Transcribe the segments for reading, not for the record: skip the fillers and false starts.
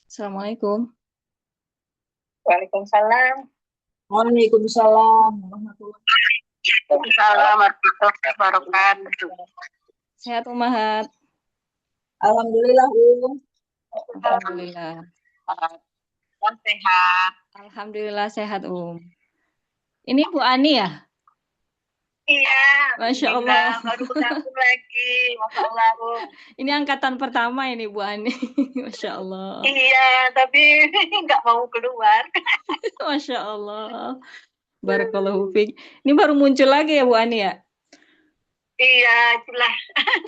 Assalamualaikum. Waalaikumsalam. Waalaikumsalam warahmatullahi Waalaikumsalam warahmatullahi wabarakatuh. Sehat Umahat? wabarakatuh. Alhamdulillah, Alhamdulillah. Sehat. Alhamdulillah sehat Ini Bu Ani ya? Iya, Masya alhamdulillah. Allah. Baru bergabung lagi. Masya Allah, Ini angkatan pertama ini Bu Ani. Masya Allah. Iya, tapi nggak mau keluar. Masya Allah. Barakallahu fiik. Ini baru muncul lagi ya Bu Ani ya? Iya, itulah.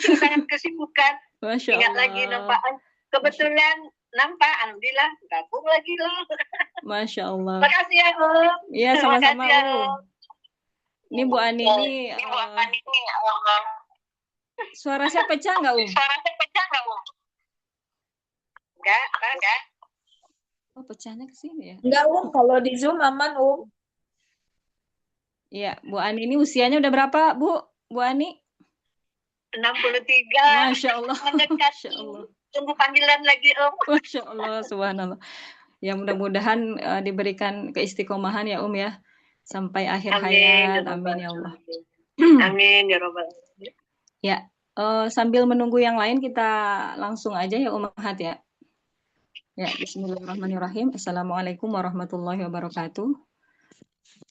Dengan kesibukan. Masya Ingat Allah. lagi nampak. Kebetulan nampak, alhamdulillah. Gabung lagi loh. Masya Allah. Makasih ya, Om. Iya, sama-sama ya, Ini Bu Ani ini suara saya pecah nggak Suara saya pecah nggak Enggak. Oh, pecahnya ke sini ya? Enggak, kalau di Zoom aman, Iya, Bu Ani ini usianya udah berapa, Bu Ani? 63. Masya Allah. Mendekati. Masya Allah. Tunggu panggilan lagi, Om. Masya Allah, subhanallah. Ya mudah-mudahan diberikan keistiqomahan ya ya. Sampai akhir hayat. Amin ya Allah. Amin ya Rabbal. Ya, sambil menunggu yang lain kita langsung aja ya Umahat ya. Ya, bismillahirrahmanirrahim. Assalamualaikum warahmatullahi wabarakatuh.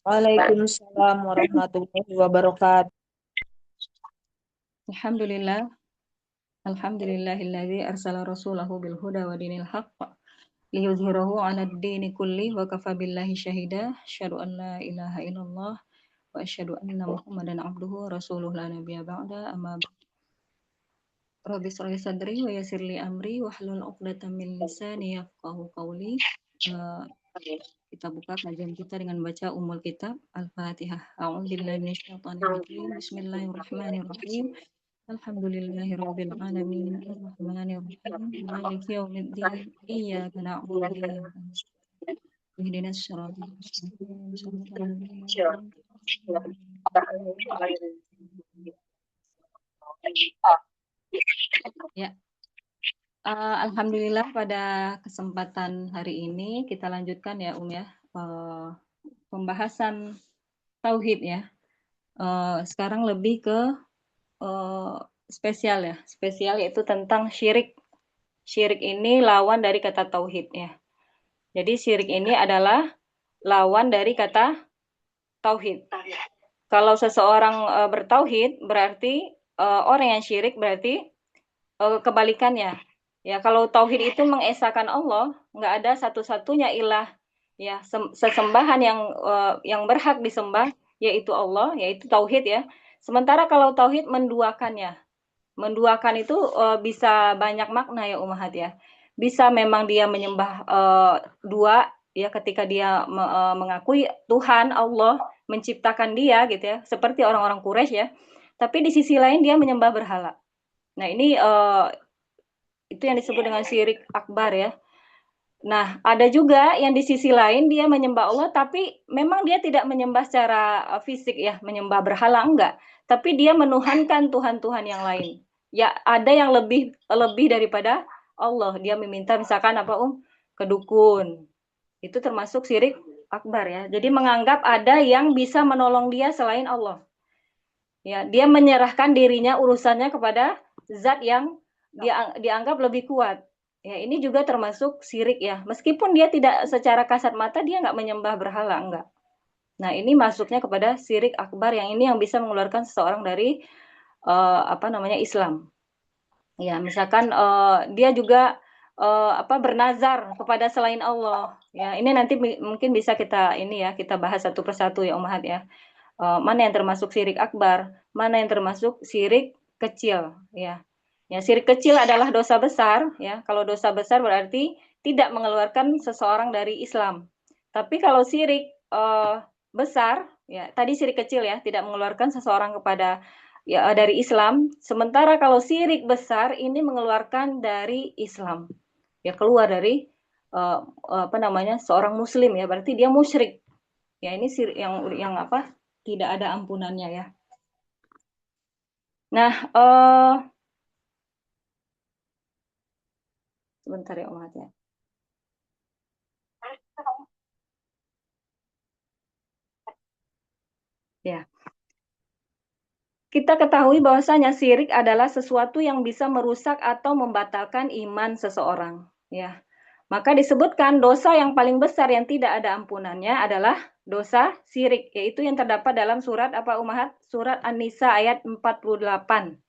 Waalaikumsalam warahmatullahi wabarakatuh. Alhamdulillah. Alhamdulillahilladzi arsala rasulahu bil huda wa dinil haqq liyuzhirahu 'ala ad-dini kulli wa kafa billahi syahida. Asyhadu an la ilaha illallah wa asyhadu anna Muhammadan abduhu wa rasuluhu la nabiyya ba'da. Amma Rabbi shrah li sadri wa yassir li amri wahlul 'uqdatam min lisani yafqahu qawli. Kita buka kajian kita dengan baca Ummul Kitab Al-Fatihah. A'udzubillahi minasyaitonir rajim. Bismillahirrahmanirrahim. Alhamdulillahirabbil alamin. Arrahmanir rahim. Maliki yaumiddin. Iyyaka na'budu wa iyyaka nasta'in. Ihdinas siratal mustaqim. Shiratal ladzina Ya. Alhamdulillah pada kesempatan hari ini kita lanjutkan ya ya. Pembahasan tauhid ya. Sekarang lebih ke spesial ya. Spesial yaitu tentang syirik. Syirik ini lawan dari kata tauhid ya. Jadi syirik ini adalah lawan dari kata tauhid. Kalau seseorang bertauhid berarti orang yang syirik berarti kebalikannya. Ya, kalau tauhid itu mengesahkan Allah, nggak ada satu-satunya ilah ya sesembahan yang berhak disembah yaitu Allah, yaitu tauhid ya. Sementara kalau tauhid menduakannya. Menduakan itu bisa banyak makna ya Umahat ya. Bisa memang dia menyembah dua ya ketika dia mengakui Tuhan Allah menciptakan dia gitu ya, seperti orang-orang Quraisy ya. Tapi di sisi lain dia menyembah berhala. Nah, ini itu yang disebut dengan syirik akbar ya. Nah, ada juga yang di sisi lain dia menyembah Allah tapi memang dia tidak menyembah secara fisik ya, menyembah berhala enggak, tapi dia menuhankan tuhan-tuhan yang lain. Ya, ada yang lebih daripada Allah. Dia meminta misalkan apa ke dukun. Itu termasuk syirik akbar ya. Jadi menganggap ada yang bisa menolong dia selain Allah. Ya, dia menyerahkan dirinya urusannya kepada zat yang dianggap lebih kuat. Ya, ini juga termasuk syirik ya. Meskipun dia tidak secara kasat mata dia nggak menyembah berhala, enggak. Nah, ini masuknya kepada syirik akbar yang ini yang bisa mengeluarkan seseorang dari Islam. Ya, misalkan dia juga bernazar kepada selain Allah. Ya, ini nanti mungkin bisa kita bahas satu persatu ya Umahat ya. Mana yang termasuk syirik akbar, mana yang termasuk syirik kecil ya. Ya, syirik kecil adalah dosa besar ya. Kalau dosa besar berarti tidak mengeluarkan seseorang dari Islam. Tapi kalau syirik besar ya, tadi syirik kecil ya, tidak mengeluarkan seseorang dari Islam. Sementara kalau syirik besar ini mengeluarkan dari Islam. Ya, keluar dari seorang muslim ya, berarti dia musyrik. Ya, ini syirik yang tidak ada ampunannya ya. Nah, sebentar ya Umat ya. Ya. Kita ketahui bahwasanya syirik adalah sesuatu yang bisa merusak atau membatalkan iman seseorang, ya. Maka disebutkan dosa yang paling besar yang tidak ada ampunannya adalah dosa syirik, yaitu yang terdapat dalam surat apa Ummahat? Surat An-Nisa ayat 48.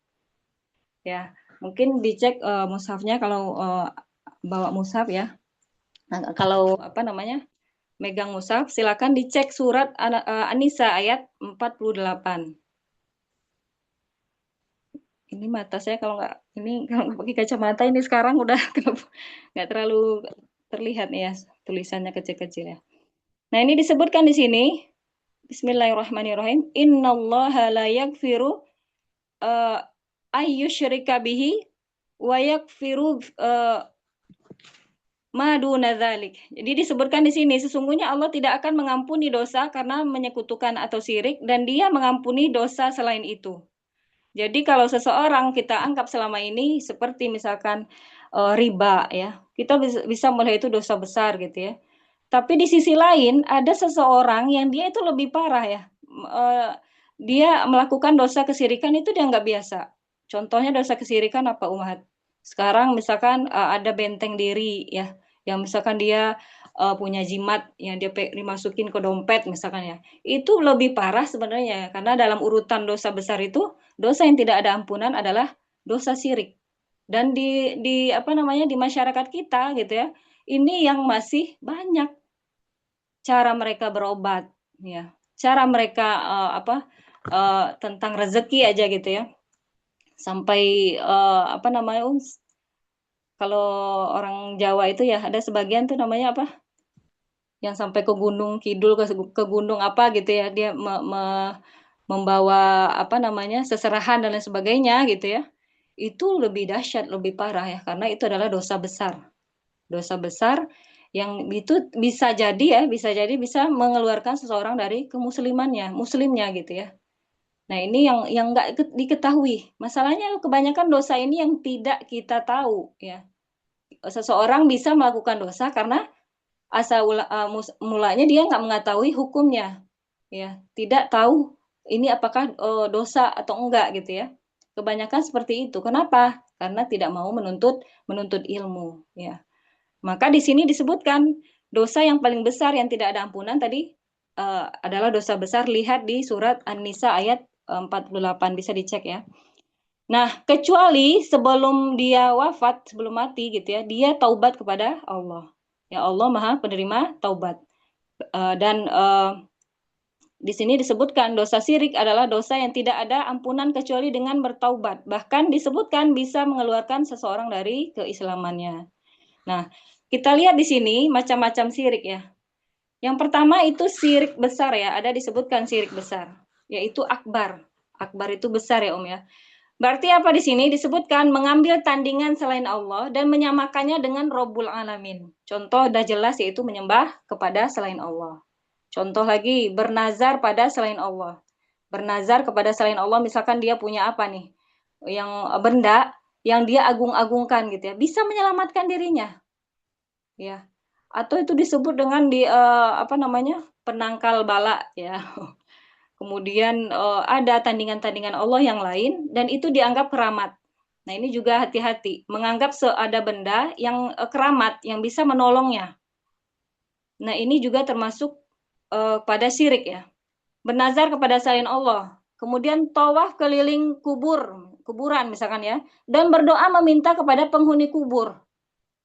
Ya, mungkin dicek mushafnya kalau bawa mushaf ya. Nah, kalau apa namanya? Megang mushaf, silakan dicek surat An-Nisa ayat 48. Ini mata saya kalau nggak pakai kacamata ini sekarang udah nggak terlalu terlihat ya tulisannya kecil-kecil ya. Nah ini disebutkan di sini Bismillahirrahmanirrahim. Innallaha la yaghfiru ayyusyrika bihi wa yaghfiru ma duna dzalik. Jadi disebutkan di sini sesungguhnya Allah tidak akan mengampuni dosa karena menyekutukan atau syirik dan Dia mengampuni dosa selain itu. Jadi kalau seseorang kita anggap selama ini seperti misalkan riba ya, kita bisa melihat itu dosa besar gitu ya. Tapi di sisi lain ada seseorang yang dia itu lebih parah ya. Dia melakukan dosa kesyirikan itu dia nggak biasa. Contohnya dosa kesyirikan apa Umat? Sekarang misalkan ada benteng diri ya, yang misalkan dia punya jimat yang dia dimasukin ke dompet misalkan ya. Itu lebih parah sebenarnya ya, karena dalam urutan dosa besar itu dosa yang tidak ada ampunan adalah dosa syirik. Dan di apa namanya di masyarakat kita gitu ya, ini yang masih banyak cara mereka berobat ya. Cara mereka tentang rezeki aja gitu ya. Sampai apa namanya kalau orang Jawa itu ya ada sebagian tuh namanya apa? Yang sampai ke Gunung Kidul ke gunung apa gitu ya, dia membawa apa namanya seserahan dan lain sebagainya gitu ya. Itu lebih dahsyat, lebih parah ya, karena itu adalah dosa besar. Dosa besar yang itu bisa jadi ya, bisa mengeluarkan seseorang dari kemuslimannya, muslimnya gitu ya. Nah, ini yang nggak diketahui. Masalahnya kebanyakan dosa ini yang tidak kita tahu ya. Seseorang bisa melakukan dosa karena mulanya dia nggak mengetahui hukumnya, ya, tidak tahu ini apakah dosa atau enggak gitu ya. Kebanyakan seperti itu. Kenapa? Karena tidak mau menuntut menuntut ilmu, ya. Maka di sini disebutkan dosa yang paling besar yang tidak ada ampunan tadi adalah dosa besar. Lihat di surat An-Nisa ayat 48 bisa dicek ya. Nah, kecuali sebelum dia wafat, sebelum mati gitu ya, dia taubat kepada Allah. Ya Allah Maha penerima taubat. Dan di sini disebutkan dosa syirik adalah dosa yang tidak ada ampunan kecuali dengan bertaubat. Bahkan disebutkan bisa mengeluarkan seseorang dari keislamannya. Nah, kita lihat di sini macam-macam syirik ya. Yang pertama itu syirik besar ya, ada disebutkan syirik besar, yaitu akbar. Akbar itu besar ya ya. Berarti apa di sini disebutkan mengambil tandingan selain Allah dan menyamakannya dengan Rabbul Alamin. Contoh dah jelas yaitu menyembah kepada selain Allah. Contoh lagi bernazar pada selain Allah. Bernazar kepada selain Allah misalkan dia punya apa nih? Yang benda yang dia agung-agungkan gitu ya, bisa menyelamatkan dirinya. Ya. Atau itu disebut dengan di apa namanya? Penangkal bala ya. Kemudian ada tandingan-tandingan Allah yang lain dan itu dianggap keramat. Nah, ini juga hati-hati, menganggap ada benda yang keramat yang bisa menolongnya. Nah, ini juga termasuk pada syirik ya. Bernazar kepada selain Allah. Kemudian tawaf keliling kuburan misalkan ya, dan berdoa meminta kepada penghuni kubur.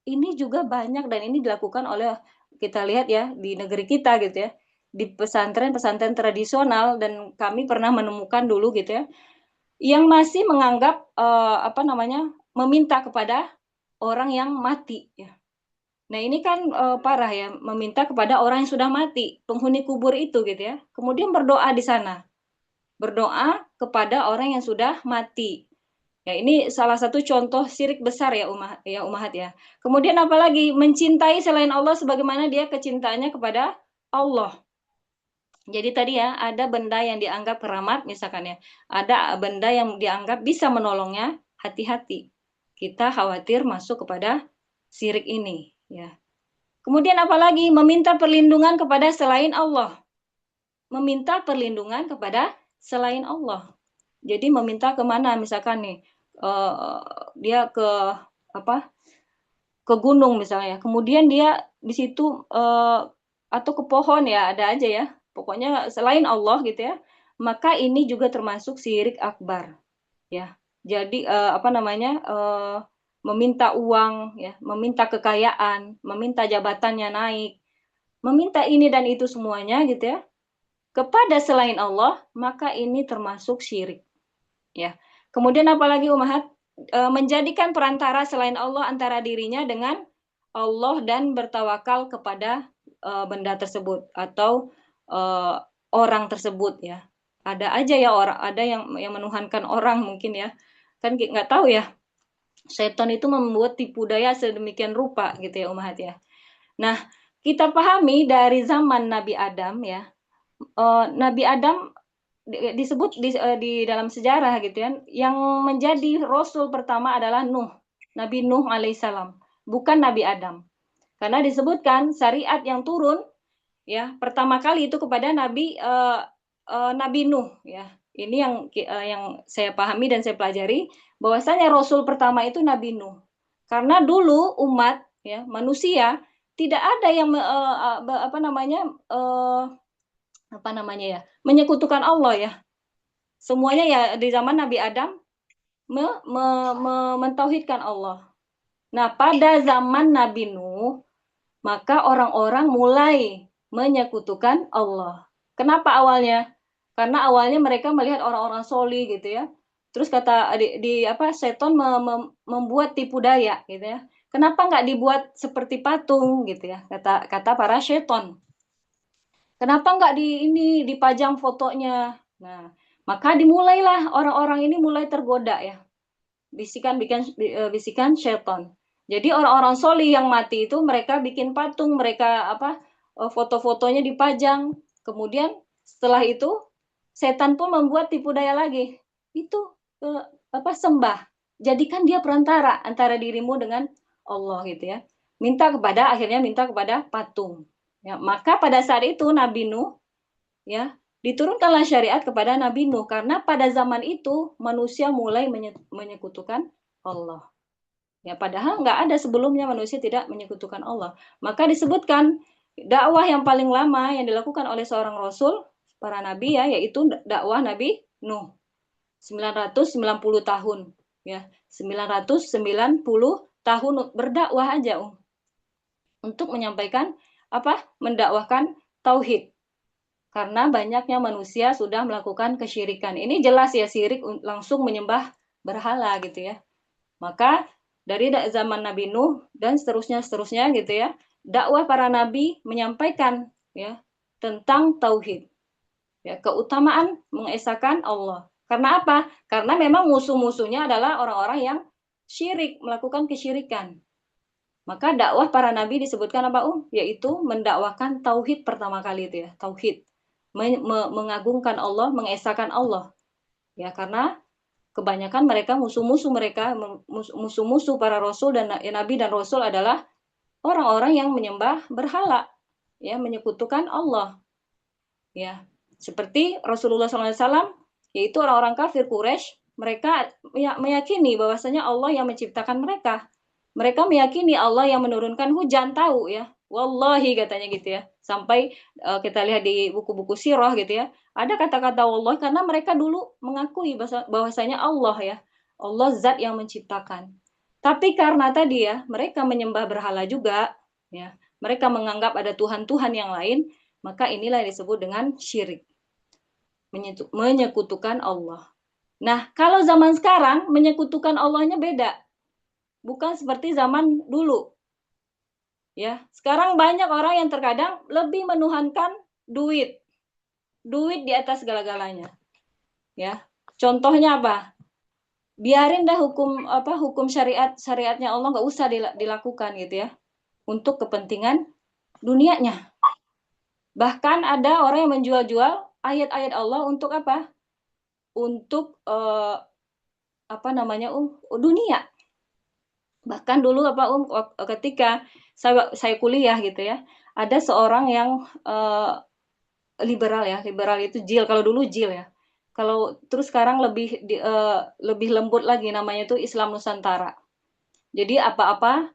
Ini juga banyak dan ini dilakukan oleh kita lihat ya di negeri kita gitu ya, di pesantren-pesantren tradisional, dan kami pernah menemukan dulu gitu ya yang masih menganggap apa namanya meminta kepada orang yang mati ya. Nah ini kan parah ya, meminta kepada orang yang sudah mati, penghuni kubur itu gitu ya, kemudian berdoa di sana, berdoa kepada orang yang sudah mati. Ya, ini salah satu contoh syirik besar ya Umahat ya. Kemudian apalagi mencintai selain Allah sebagaimana dia kecintaannya kepada Allah. Jadi tadi ya, ada benda yang dianggap keramat misalkan ya. Ada benda yang dianggap bisa menolongnya, hati-hati. Kita khawatir masuk kepada syirik ini ya. Kemudian apalagi meminta perlindungan kepada selain Allah. meminta perlindungan kepada selain Allah. Jadi meminta kemana? Misalkan nih, dia ke apa? Ke gunung misalnya. Kemudian dia di situ atau ke pohon ya, ada aja ya. Pokoknya selain Allah gitu ya. Maka ini juga termasuk syirik akbar ya. Jadi apa namanya? Meminta uang ya, meminta kekayaan, meminta jabatannya naik, meminta ini dan itu semuanya gitu ya kepada selain Allah, maka ini termasuk syirik ya. Kemudian apalagi Umahat, menjadikan perantara selain Allah antara dirinya dengan Allah dan bertawakal kepada benda tersebut atau orang tersebut ya. Ada aja ya orang, ada yang menuhankan orang mungkin ya. Kan nggak tahu ya. Setan itu membuat tipu daya sedemikian rupa gitu ya Umahat ya. Nah, kita pahami dari zaman Nabi Adam ya. Nabi Adam disebut di dalam sejarah gitu ya, yang menjadi rasul pertama adalah Nuh, Nabi Nuh alaihissalam, bukan Nabi Adam. Karena disebutkan syariat yang turun ya pertama kali itu kepada Nabi Nuh ya. Ini yang saya pahami dan saya pelajari bahwasanya rasul pertama itu Nabi Nuh. Karena dulu umat ya manusia tidak ada yang apa namanya ya menyekutukan Allah ya. Semuanya ya di zaman Nabi Adam mentauhidkan Allah. Nah, pada zaman Nabi Nuh, maka orang-orang mulai menyekutukan Allah. Kenapa awalnya? Karena awalnya mereka melihat orang-orang soli gitu ya. Terus kata apa seton membuat tipu daya gitu ya. Kenapa nggak dibuat seperti patung gitu ya? Kata para seton. Kenapa nggak dipajang fotonya? Nah, maka dimulailah orang-orang ini mulai tergoda ya. Bisikan seton. Jadi orang-orang soli yang mati itu mereka bikin patung, mereka foto-fotonya dipajang. Kemudian setelah itu setan pun membuat tipu daya lagi. Itu sembah. Jadikan dia perantara antara dirimu dengan Allah gitu ya. Akhirnya minta kepada patung. Ya, maka pada saat itu Nabi Nuh ya diturunkanlah syariat kepada Nabi Nuh karena pada zaman itu manusia mulai menyekutukan Allah. Ya, padahal nggak ada sebelumnya manusia tidak menyekutukan Allah. Maka disebutkan dakwah yang paling lama yang dilakukan oleh seorang rasul, para nabi ya, yaitu dakwah Nabi Nuh. 990 tahun ya. 990 tahun berdakwah aja untuk menyampaikan mendakwahkan tauhid. Karena banyaknya manusia sudah melakukan kesyirikan. Ini jelas ya syirik langsung menyembah berhala gitu ya. Maka dari zaman Nabi Nuh dan seterusnya gitu ya, dakwah para nabi menyampaikan ya tentang tauhid. Ya, keutamaan mengesahkan Allah. Karena apa? Karena memang musuh-musuhnya adalah orang-orang yang syirik, melakukan kesyirikan. Maka dakwah para nabi disebutkan apa? Yaitu mendakwahkan tauhid pertama kali itu ya, tauhid. Mengagungkan Allah, mengesahkan Allah. Ya, karena kebanyakan mereka musuh-musuh para rasul dan nabi dan rasul adalah orang-orang yang menyembah berhala, ya, menyekutukan Allah. Ya, seperti Rasulullah SAW, yaitu orang-orang kafir Quraisy, mereka meyakini bahwasanya Allah yang menciptakan mereka. Mereka meyakini Allah yang menurunkan hujan, tahu ya. Wallahi katanya gitu ya. Sampai kita lihat di buku-buku sirah gitu ya. Ada kata-kata wallah karena mereka dulu mengakui bahwasanya Allah ya. Allah zat yang menciptakan. Tapi karena tadi ya, mereka menyembah berhala juga ya. Mereka menganggap ada tuhan-tuhan yang lain, maka inilah yang disebut dengan syirik. Menyekutukan Allah. Nah, kalau zaman sekarang menyekutukan Allahnya beda. Bukan seperti zaman dulu. Ya, sekarang banyak orang yang terkadang lebih menuhankan duit. Duit di atas segala-galanya. Ya. Contohnya apa? Biarin dah hukum syariatnya Allah nggak usah dilakukan gitu ya. Untuk kepentingan dunianya. Bahkan ada orang yang menjual-jual ayat-ayat Allah untuk apa? Untuk dunia. Bahkan dulu ketika saya kuliah gitu ya, ada seorang yang liberal ya, liberal itu jil, kalau dulu jil ya. Kalau terus sekarang lebih lembut lagi, namanya itu Islam Nusantara. Jadi apa-apa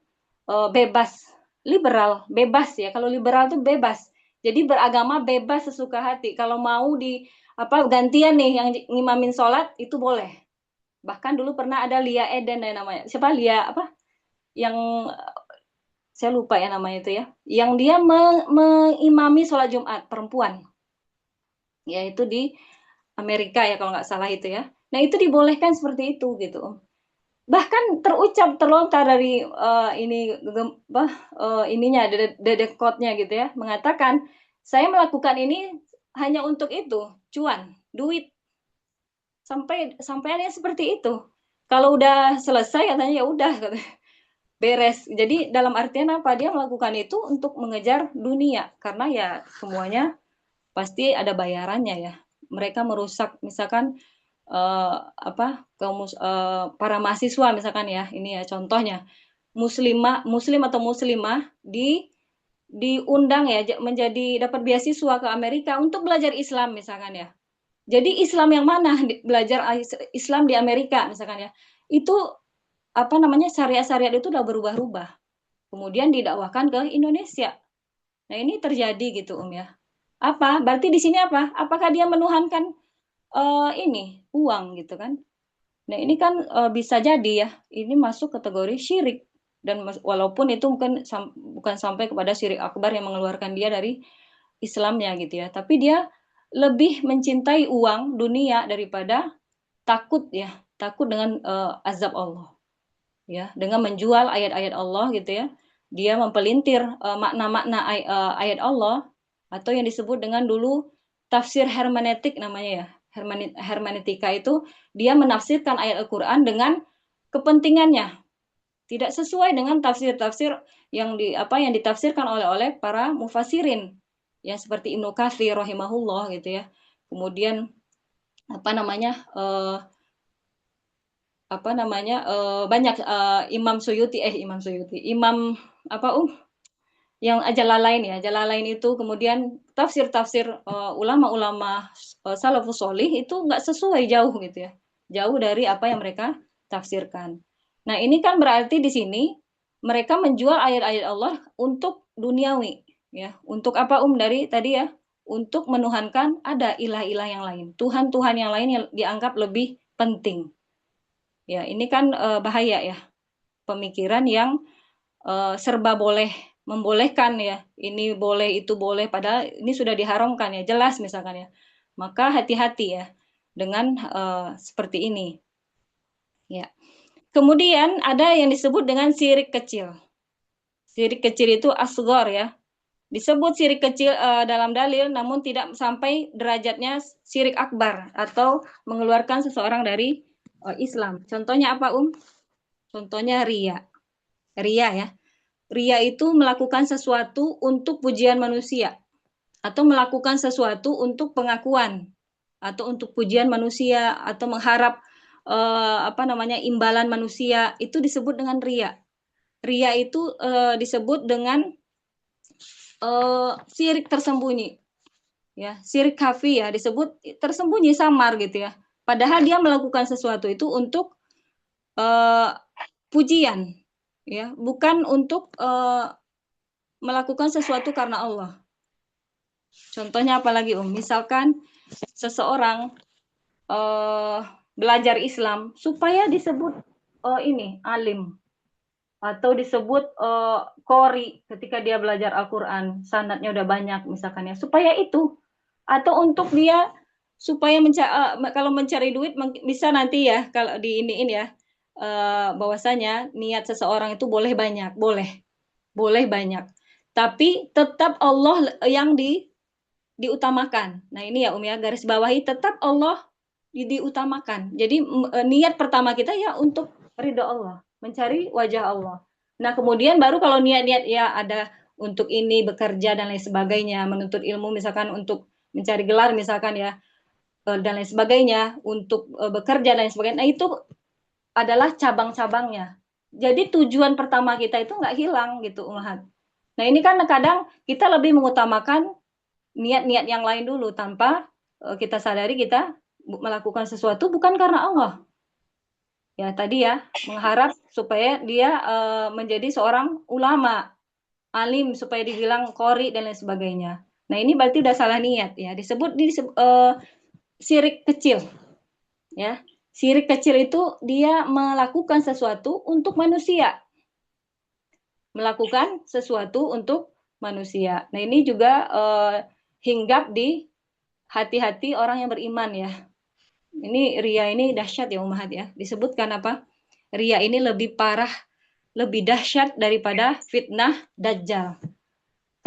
bebas, liberal, bebas ya. Kalau liberal tuh bebas. Jadi beragama bebas sesuka hati. Kalau mau di apa gantian nih yang ngimamin sholat itu boleh. Bahkan dulu pernah ada Lia Eden ya namanya. Siapa Lia apa? Yang saya lupa ya namanya itu ya. Yang dia mengimami sholat Jumat perempuan. Yaitu di Amerika ya kalau nggak salah itu ya. Nah itu dibolehkan seperti itu gitu. Bahkan terucap terlontar dari ininya dedekotnya gitu ya, mengatakan saya melakukan ini hanya untuk itu, cuan, duit, sampai sampai seperti itu. Kalau udah selesai katanya ya udah beres. Jadi dalam artian apa, dia melakukan itu untuk mengejar dunia karena ya semuanya pasti ada bayarannya ya. Mereka merusak misalkan para mahasiswa misalkan ya, ini ya contohnya, muslim atau muslimah diundang ya menjadi dapat beasiswa ke Amerika untuk belajar Islam misalkan ya. Jadi Islam yang mana belajar Islam di Amerika misalkan ya. Itu apa namanya, syariat-syariat itu udah berubah-ubah. Kemudian didakwahkan ke Indonesia. Nah, ini terjadi gitu ya. Apa? Berarti di sini apa? Apakah dia menuhankan ini uang gitu kan? Nah, ini kan bisa jadi ya, ini masuk kategori syirik. Dan walaupun itu mungkin bukan sampai kepada syirik akbar yang mengeluarkan dia dari Islamnya gitu ya, tapi dia lebih mencintai uang dunia daripada takut ya, takut dengan azab Allah. Ya, dengan menjual ayat-ayat Allah gitu ya. Dia mempelintir makna-makna ayat Allah atau yang disebut dengan dulu tafsir hermeneutik namanya ya. Hermeneutika itu dia menafsirkan ayat Al-Qur'an dengan kepentingannya, tidak sesuai dengan tafsir-tafsir yang ditafsirkan oleh para mufassirin. Ya seperti Ibnu Katsir rahimahullah gitu ya. Kemudian banyak Imam yang Jalalain ya, Jalalain itu kemudian tafsir-tafsir ulama-ulama salafus sholih itu nggak sesuai, jauh gitu ya, jauh dari apa yang mereka tafsirkan. Nah ini kan berarti di sini mereka menjual ayat-ayat Allah untuk duniawi ya, untuk apa dari tadi ya, untuk menuhankan ada ilah-ilah yang lain, Tuhan-Tuhan yang lain yang dianggap lebih penting. Ya, ini kan bahaya ya. Pemikiran yang serba boleh, membolehkan ya. Ini boleh, itu boleh, padahal ini sudah diharamkan ya, jelas misalkan ya. Maka hati-hati ya dengan seperti ini. Ya. Kemudian ada yang disebut dengan syirik kecil. Syirik kecil itu asghar ya. Disebut syirik kecil dalam dalil, namun tidak sampai derajatnya syirik akbar atau mengeluarkan seseorang dari Islam. Contohnya apa, Contohnya ria. Ria ya. Ria itu melakukan sesuatu untuk pujian manusia atau melakukan sesuatu untuk pengakuan atau untuk pujian manusia atau mengharap imbalan manusia, itu disebut dengan ria. Ria itu disebut dengan syirik tersembunyi. Ya, syirik khafi ya, disebut tersembunyi, samar gitu ya. Padahal dia melakukan sesuatu itu untuk pujian ya, bukan untuk melakukan sesuatu karena Allah. Contohnya apalagi misalkan seseorang belajar Islam supaya disebut ini alim atau disebut qori ketika dia belajar Al-Qur'an, sanadnya udah banyak misalkan ya, supaya itu, atau untuk dia supaya kalau mencari duit bisa nanti ya, kalau di iniin ya, bahwasanya niat seseorang itu boleh banyak, boleh banyak, tapi tetap Allah yang diutamakan. Nah ini ya ya, garis bawahi, tetap Allah diutamakan. Jadi niat pertama kita ya untuk ridho Allah, mencari wajah Allah. Nah kemudian baru kalau niat-niat ya ada untuk ini, bekerja dan lain sebagainya, menuntut ilmu misalkan untuk mencari gelar misalkan ya, dan lain sebagainya, untuk bekerja dan lain sebagainya. Nah itu adalah cabang-cabangnya. Jadi tujuan pertama kita itu nggak hilang gitu, Umahat. Nah ini kan kadang kita lebih mengutamakan niat-niat yang lain dulu tanpa kita sadari kita melakukan sesuatu bukan karena Allah. Ya tadi ya, mengharap supaya dia menjadi seorang ulama, alim supaya dibilang qori dan lain sebagainya. Nah, ini berarti udah salah niat ya. Disebut syirik kecil ya. Syirik kecil itu dia melakukan sesuatu untuk manusia. Melakukan sesuatu untuk manusia. Nah, ini juga hinggap di hati-hati orang yang beriman ya. Ini ria ini dahsyat ya Umahat ya. Disebutkan apa? Ria ini lebih parah, lebih dahsyat daripada fitnah Dajjal.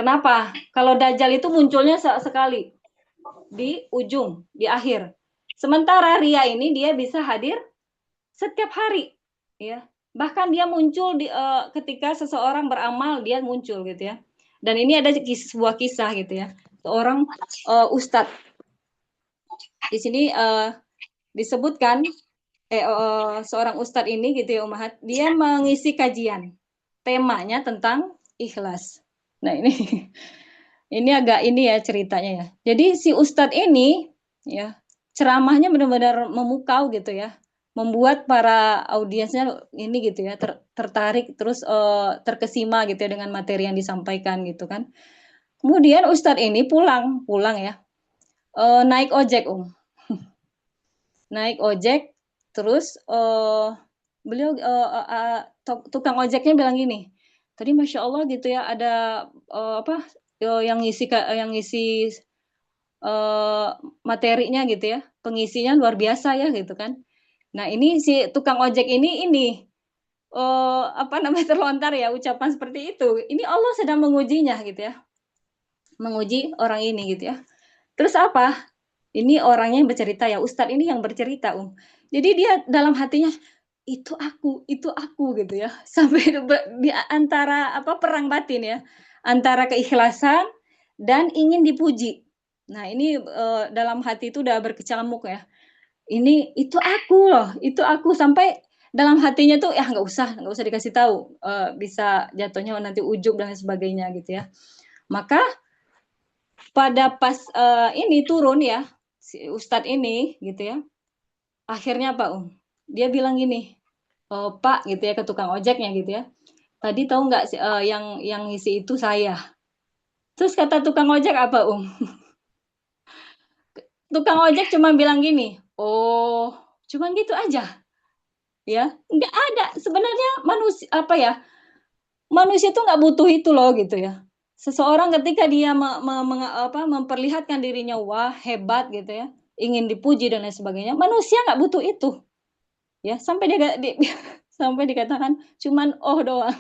Kenapa? Kalau Dajjal itu munculnya sekali di ujung, di akhir. Sementara ria ini dia bisa hadir setiap hari, ya. Bahkan dia muncul ketika seseorang beramal dia muncul gitu ya. Dan ini ada sebuah kisah gitu ya. Seorang ustadz di sini disebutkan seorang ustadz ini gitu ya Umahat, dia mengisi kajian temanya tentang ikhlas. Nah ini agak ini ya ceritanya ya. Jadi si ustadz ini ya ceramahnya benar-benar memukau gitu ya, membuat para audiensnya ini gitu ya tertarik terus terkesima gitu ya dengan materi yang disampaikan gitu kan. Kemudian ustadz ini pulang ya naik ojek naik ojek terus beliau tukang ojeknya bilang gini, tadi masya Allah gitu ya ada apa yang ngisi materinya gitu ya, pengisinya luar biasa ya gitu kan. Nah ini si tukang ojek ini apa namanya terlontar ya ucapan seperti itu. Ini Allah sedang mengujinya gitu ya, menguji orang ini gitu ya. Terus apa? Ini orangnya yang bercerita ya, Ustadz ini yang bercerita, Jadi dia dalam hatinya itu aku gitu ya. Sampai di antara apa perang batin ya, antara keikhlasan dan ingin dipuji. Nah, ini dalam hati itu udah berkecamuk ya. Ini itu aku loh, itu aku sampai dalam hatinya tuh ya nggak usah dikasih tahu, bisa jatuhnya nanti ujub dan lain sebagainya gitu ya. Maka pada pas ini turun ya si Ustadz ini gitu ya. Akhirnya Pak dia bilang gini, oh, Pak gitu ya ke tukang ojeknya gitu ya. Tadi tahu nggak yang ngisi itu saya. Terus kata tukang ojek apa Tukang ojek cuma bilang gini, oh cuma gitu aja ya. Nggak ada sebenarnya manusia apa ya manusia tuh nggak butuh itu loh gitu ya. Seseorang ketika dia memperlihatkan dirinya wah hebat gitu ya, ingin dipuji dan lain sebagainya, manusia nggak butuh itu ya sampai sampai dikatakan cuman oh doang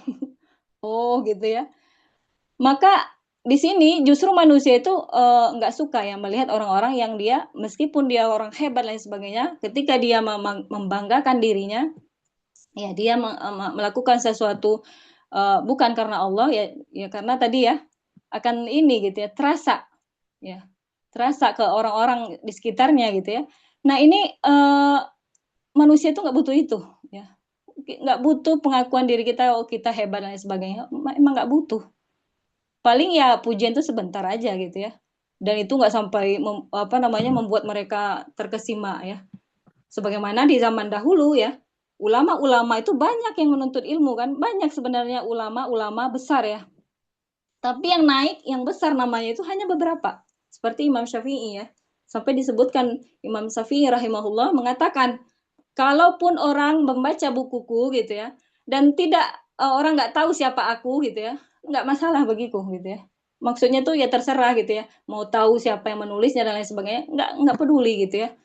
oh gitu ya. Maka di sini justru manusia itu nggak suka ya melihat orang-orang yang dia meskipun dia orang hebat dan lain sebagainya, ketika dia membanggakan dirinya, ya dia melakukan sesuatu bukan karena Allah ya karena tadi ya akan ini gitu ya terasa ke orang-orang di sekitarnya gitu ya. Nah ini manusia itu nggak butuh itu ya, nggak butuh pengakuan diri kita oh kita hebat dan lain sebagainya, emang nggak butuh. Paling ya pujian itu sebentar aja gitu ya, dan itu nggak sampai membuat mereka terkesima ya. Sebagaimana di zaman dahulu ya, ulama-ulama itu banyak yang menuntut ilmu kan, banyak sebenarnya ulama-ulama besar ya. Tapi yang naik, yang besar namanya itu hanya beberapa. Seperti Imam Syafi'i ya. Sampai disebutkan Imam Syafi'i rahimahullah mengatakan, kalaupun orang membaca bukuku gitu ya, dan tidak orang nggak tahu siapa aku gitu ya, nggak masalah bagiku gitu ya. Maksudnya tuh ya terserah gitu ya, mau tahu siapa yang menulisnya dan lain sebagainya, nggak peduli gitu ya.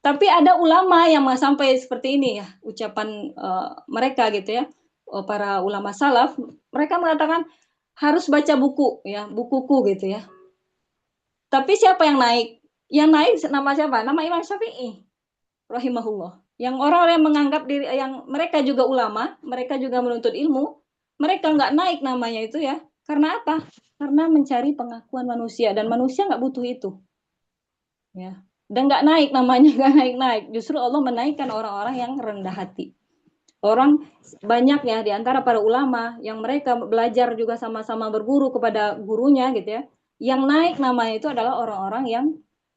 Tapi ada ulama yang sampai seperti ini ya, ucapan mereka gitu ya, para ulama salaf, mereka mengatakan harus baca buku ya, bukuku gitu ya. Tapi siapa yang naik? Yang naik nama siapa? Nama Imam Syafi'i rahimahullah. Yang orang-orang yang menganggap diri yang mereka juga ulama, mereka juga menuntut ilmu, mereka nggak naik namanya itu ya. Karena apa? Karena mencari pengakuan manusia dan manusia nggak butuh itu. Ya. Dan nggak naik namanya, nggak naik-naik. Justru Allah menaikkan orang-orang yang rendah hati. Orang banyak ya di antara para ulama yang mereka belajar juga sama-sama berguru kepada gurunya gitu ya. Yang naik namanya itu adalah orang-orang yang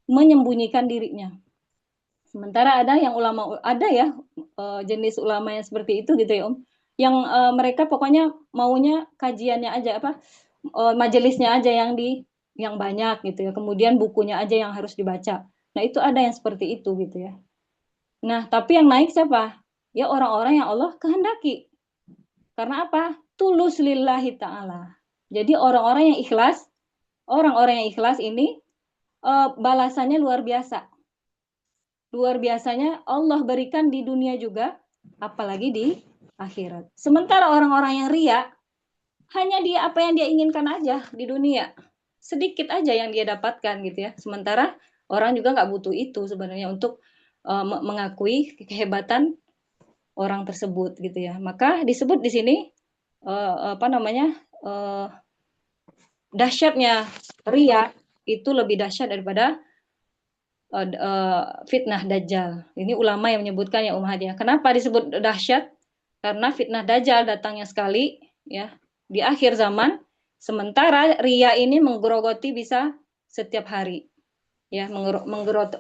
menyembunyikan dirinya. Sementara ada yang ulama, ada ya jenis ulama yang seperti itu gitu ya Om, yang mereka pokoknya maunya kajiannya aja apa majelisnya aja yang banyak gitu ya, kemudian bukunya aja yang harus dibaca. Nah itu ada yang seperti itu gitu ya. Nah tapi yang naik siapa? Ya orang-orang yang Allah kehendaki. Karena apa? Tulus lillahi ta'ala. Jadi orang-orang yang ikhlas ini balasannya luar biasa. Luar biasanya Allah berikan di dunia juga, apalagi di akhirat. Sementara orang-orang yang ria, hanya dia apa yang dia inginkan aja di dunia. Sedikit aja yang dia dapatkan gitu ya. Sementara orang juga nggak butuh itu sebenarnya untuk mengakui kehebatan orang tersebut gitu ya. Maka disebut di sini apa namanya dahsyatnya ria itu lebih dahsyat daripada fitnah Dajjal. Ini ulama yang menyebutkan ya Umar ya. Kenapa disebut dahsyat? Karena fitnah Dajjal datangnya sekali ya di akhir zaman, sementara ria ini menggerogoti bisa setiap hari. Ya,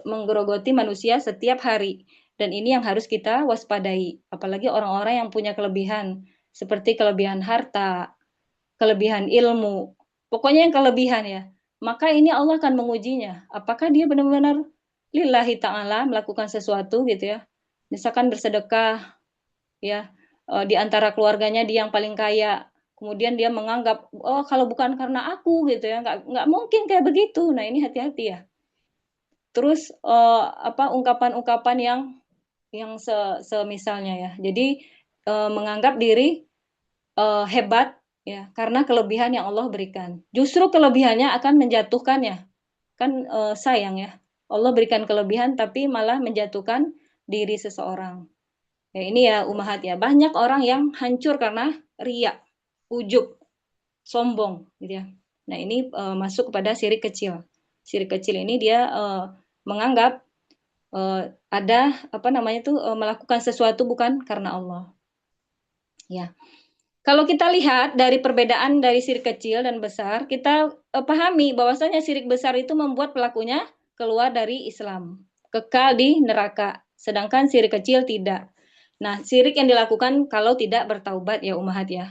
menggerogoti manusia setiap hari. Dan ini yang harus kita waspadai, apalagi orang-orang yang punya kelebihan seperti kelebihan harta, kelebihan ilmu. Pokoknya yang kelebihan ya. Maka ini Allah akan mengujinya. Apakah dia benar-benar lillahi ta'ala melakukan sesuatu gitu ya. Misalkan bersedekah ya di antara keluarganya dia yang paling kaya. Kemudian dia menganggap oh kalau bukan karena aku gitu ya nggak mungkin kayak begitu. Nah ini hati-hati ya. Terus apa ungkapan-ungkapan yang semisalnya ya. Jadi menganggap diri hebat ya karena kelebihan yang Allah berikan. Justru kelebihannya akan menjatuhkannya. Kan sayang ya. Allah berikan kelebihan tapi malah menjatuhkan diri seseorang. Ya ini ya umahat ya. Banyak orang yang hancur karena riya, ujub, sombong gitu ya. Nah, ini masuk kepada syirik kecil. Syirik kecil ini dia menganggap ada apa namanya itu melakukan sesuatu bukan karena Allah. Ya. Kalau kita lihat dari perbedaan dari syirik kecil dan besar, kita pahami bahwasanya syirik besar itu membuat pelakunya keluar dari Islam, kekal di neraka. Sedangkan syirik kecil tidak. Nah, syirik yang dilakukan kalau tidak bertaubat ya umahat ya.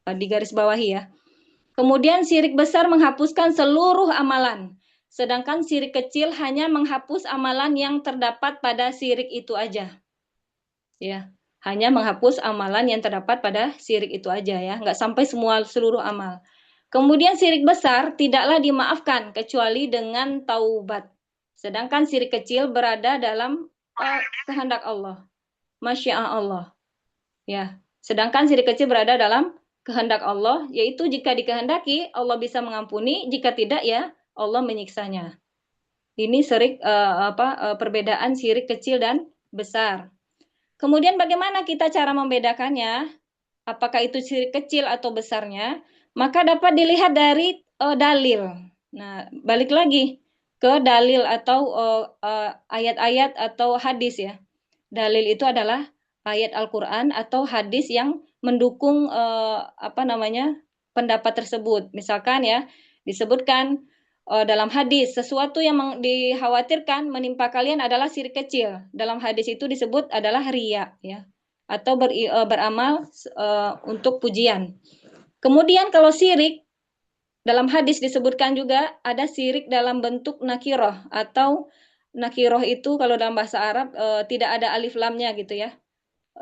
Di garis bawahi ya. Kemudian syirik besar menghapuskan seluruh amalan. Sedangkan syirik kecil hanya menghapus amalan yang terdapat pada syirik itu aja. Ya, hanya menghapus amalan yang terdapat pada syirik itu aja ya, nggak sampai seluruh amal. Kemudian syirik besar tidaklah dimaafkan kecuali dengan taubat. Sedangkan syirik kecil berada dalam kehendak Allah, masyiah Allah. Ya, sedangkan syirik kecil berada dalam kehendak Allah, yaitu jika dikehendaki Allah bisa mengampuni, jika tidak ya Allah menyiksanya. Ini perbedaan syirik kecil dan besar. Kemudian bagaimana kita cara membedakannya? Apakah itu syirik kecil atau besarnya? Maka dapat dilihat dari dalil. Nah, balik lagi ke dalil atau ayat-ayat atau hadis ya. Dalil itu adalah ayat Al-Qur'an atau hadis yang mendukung pendapat tersebut. Misalkan ya, disebutkan dalam hadis sesuatu yang dikhawatirkan menimpa kalian adalah syirik kecil. Dalam hadis itu disebut adalah riya ya atau beramal untuk pujian. Kemudian kalau syirik dalam hadis disebutkan juga ada syirik dalam bentuk nakiroh atau nakiroh itu kalau dalam bahasa Arab tidak ada alif lamnya gitu ya.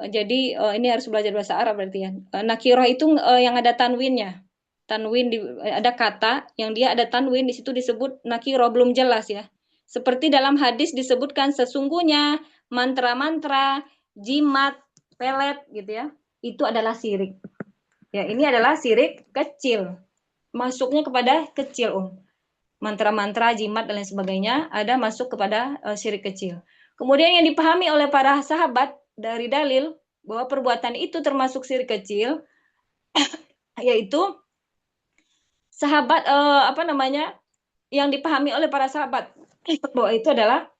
Jadi ini harus belajar bahasa Arab berarti ya. Nakiroh itu yang ada tanwinnya. Tanwin ada kata yang dia ada tanwin di situ disebut nakiro belum jelas ya. Seperti dalam hadis disebutkan sesungguhnya mantra-mantra, jimat, pelet gitu ya. Itu adalah syirik. Ya, ini adalah syirik kecil. Masuknya kepada kecil, mantra-mantra, jimat dan lain sebagainya ada masuk kepada syirik kecil. Kemudian yang dipahami oleh para sahabat dari dalil bahwa perbuatan itu termasuk syirik kecil yaitu sahabat yang dipahami oleh para sahabat bahwa itu adalah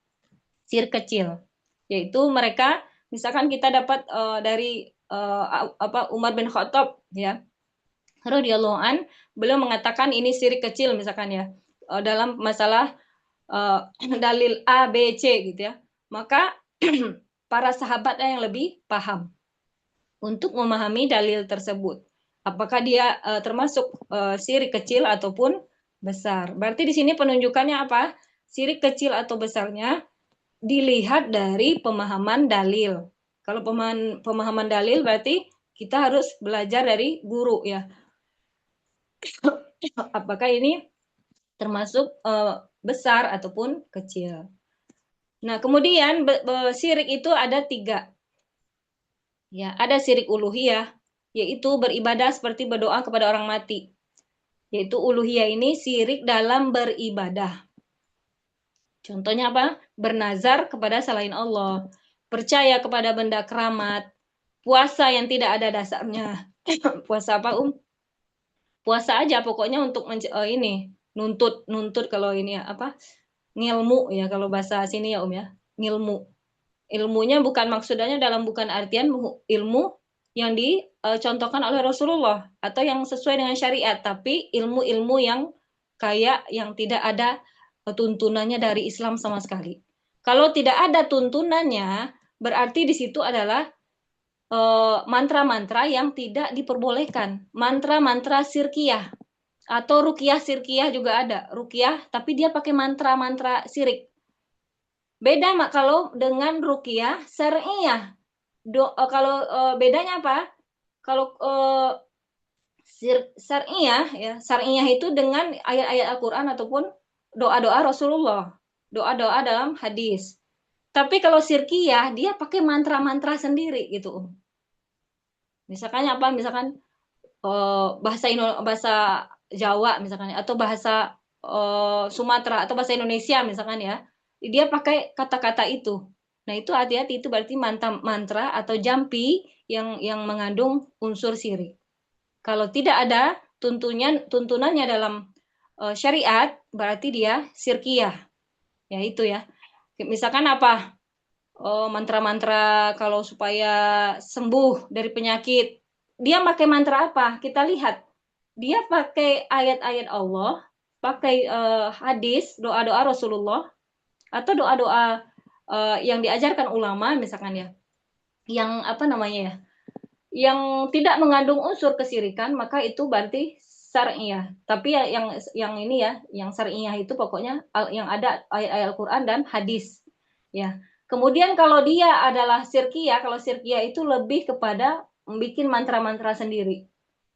syirik kecil, yaitu mereka misalkan kita dapat dari Umar bin Khattab ya radhiyallahu an, beliau mengatakan ini syirik kecil misalkan ya. dalam masalah dalil A, B, C gitu ya. Maka para sahabatnya yang lebih paham untuk memahami dalil tersebut. Apakah dia termasuk syirik kecil ataupun besar. Berarti di sini penunjukannya apa? Syirik kecil atau besarnya dilihat dari pemahaman dalil. Kalau pemahaman dalil berarti kita harus belajar dari guru ya. Apakah ini termasuk besar ataupun kecil. Nah, kemudian syirik itu ada 3. Ya, ada syirik uluhiyah, yaitu beribadah seperti berdoa kepada orang mati. Yaitu uluhiyah ini syirik dalam beribadah. Contohnya apa? Bernazar kepada selain Allah, percaya kepada benda keramat, puasa yang tidak ada dasarnya. Puasa apa, Puasa aja pokoknya untuk ini nuntut kalau ini ya apa? Ngilmu ya kalau bahasa sini ya ya. Ngilmu. Ilmunya bukan maksudnya bukan artian ilmu yang dicontohkan oleh Rasulullah atau yang sesuai dengan syariat, tapi ilmu-ilmu yang kayak yang tidak ada tuntunannya dari Islam sama sekali. Kalau tidak ada tuntunannya, berarti di situ adalah mantra-mantra yang tidak diperbolehkan. Mantra-mantra sirkiyah atau ruqyah sirkiyah juga ada. Ruqyah tapi dia pakai mantra-mantra sirik. Beda kalau dengan ruqyah syar'iyah. Kalau bedanya apa? Kalau syar'iyah ya, syar'iyah itu dengan ayat-ayat Al-Qur'an ataupun doa-doa Rasulullah, doa-doa dalam hadis. Tapi kalau sirkiyah dia pakai mantra-mantra sendiri gitu. Misalkan apa? Misalkan bahasa Jawa misalkan atau bahasa Sumatera atau bahasa Indonesia misalkan ya. Dia pakai kata-kata itu. Nah, itu hati-hati, itu berarti mantra atau jampi yang mengandung unsur syirik. Kalau tidak ada tuntunannya dalam syariat, berarti dia syirkiyah. Ya itu ya. Misalkan apa? Mantra-mantra kalau supaya sembuh dari penyakit. Dia pakai mantra apa? Kita lihat. Dia pakai ayat-ayat Allah, pakai hadis, doa-doa Rasulullah, atau doa-doa yang diajarkan ulama misalkan ya. Yang apa namanya ya? Yang tidak mengandung unsur kesyirikan, maka itu berarti syar'iyah. Tapi ya yang ini ya, yang syar'iyah itu pokoknya yang ada ayat-ayat Al-Qur'an dan hadis. Ya. Kemudian kalau dia adalah sirkiyah, kalau sirkiyah itu lebih kepada bikin mantra-mantra sendiri.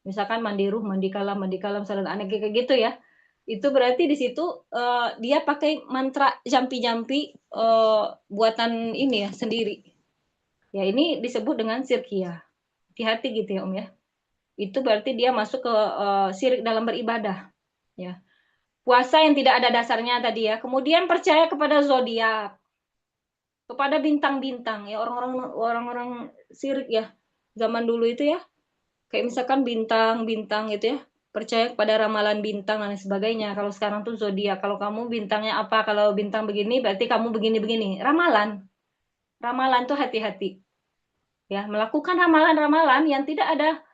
Misalkan mandi kalam, salat aneh kayak gitu ya. Itu berarti di situ dia pakai mantra jampi-jampi buatan ini ya sendiri. Ya ini disebut dengan sirkiyah. Hati-hati gitu ya ya. Itu berarti dia masuk ke syirik dalam beribadah. Ya. Puasa yang tidak ada dasarnya tadi ya. Kemudian percaya kepada zodiak, kepada bintang-bintang ya, orang-orang syirik ya zaman dulu itu ya, kayak misalkan bintang-bintang gitu ya, percaya kepada ramalan bintang dan sebagainya. Kalau sekarang tuh zodiak, kalau kamu bintangnya apa, kalau bintang begini berarti kamu begini-begini. Ramalan tuh hati-hati ya, melakukan ramalan-ramalan yang tidak ada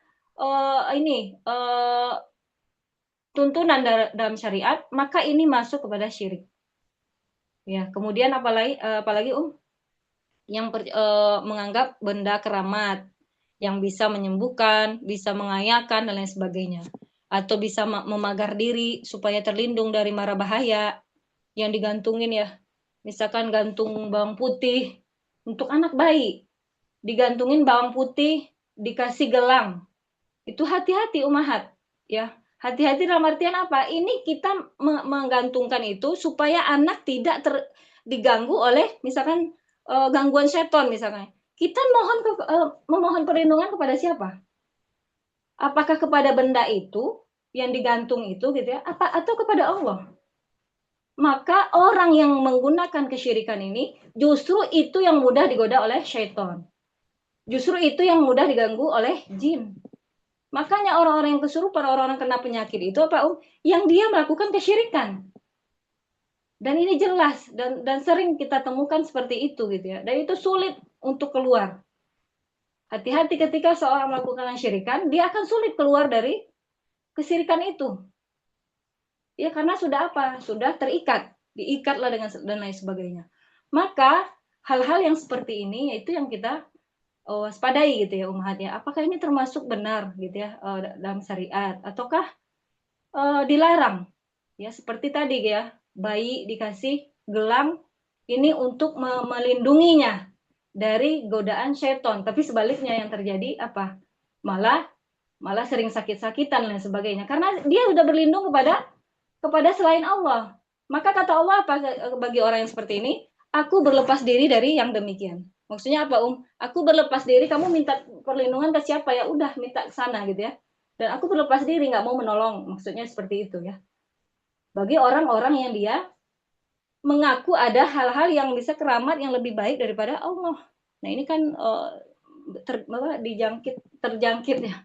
tuntunan dalam syariat, maka ini masuk kepada syirik ya. Kemudian apalagi yang menganggap benda keramat yang bisa menyembuhkan, bisa mengayakan dan lain sebagainya, atau bisa memagar diri supaya terlindung dari mara bahaya yang digantungin ya. Misalkan gantung bawang putih untuk anak bayi, digantungin bawang putih, dikasih gelang. Itu hati-hati umahat ya. Hati-hati dalam artian apa? Ini kita menggantungkan itu supaya anak tidak diganggu oleh misalkan gangguan seton misalkan. Kita memohon perlindungan kepada siapa? Apakah kepada benda itu yang digantung itu gitu ya? Atau kepada Allah? Maka orang yang menggunakan kesyirikan ini justru itu yang mudah digoda oleh syaitan. Justru itu yang mudah diganggu oleh jin. Makanya orang-orang yang kesurupan, orang-orang kena penyakit itu apa yang dia melakukan kesyirikan. Dan ini jelas dan sering kita temukan seperti itu gitu ya. Dan itu sulit untuk keluar. Hati-hati ketika seorang melakukan kesyirikan, dia akan sulit keluar dari kesyirikan itu. Ya karena sudah apa? Sudah terikat, diikatlah dengan dan lain sebagainya. Maka hal-hal yang seperti ini yaitu yang kita waspadai gitu ya Ummahat ya. Apakah ini termasuk benar gitu ya dalam syariat ataukah dilarang? Ya seperti tadi ya, bayi dikasih gelang ini untuk melindunginya dari godaan setan, tapi sebaliknya yang terjadi apa? Malah malah sering sakit-sakitan dan sebagainya karena dia sudah berlindung kepada selain Allah. Maka kata Allah apa bagi orang yang seperti ini? Aku berlepas diri dari yang demikian. Maksudnya apa, Aku berlepas diri, kamu minta perlindungan ke siapa? Ya udah, minta ke sana gitu ya. Dan aku berlepas diri, nggak mau menolong. Maksudnya seperti itu ya. Bagi orang-orang yang dia mengaku ada hal-hal yang bisa keramat yang lebih baik daripada Allah. Nah ini kan terjangkit ya.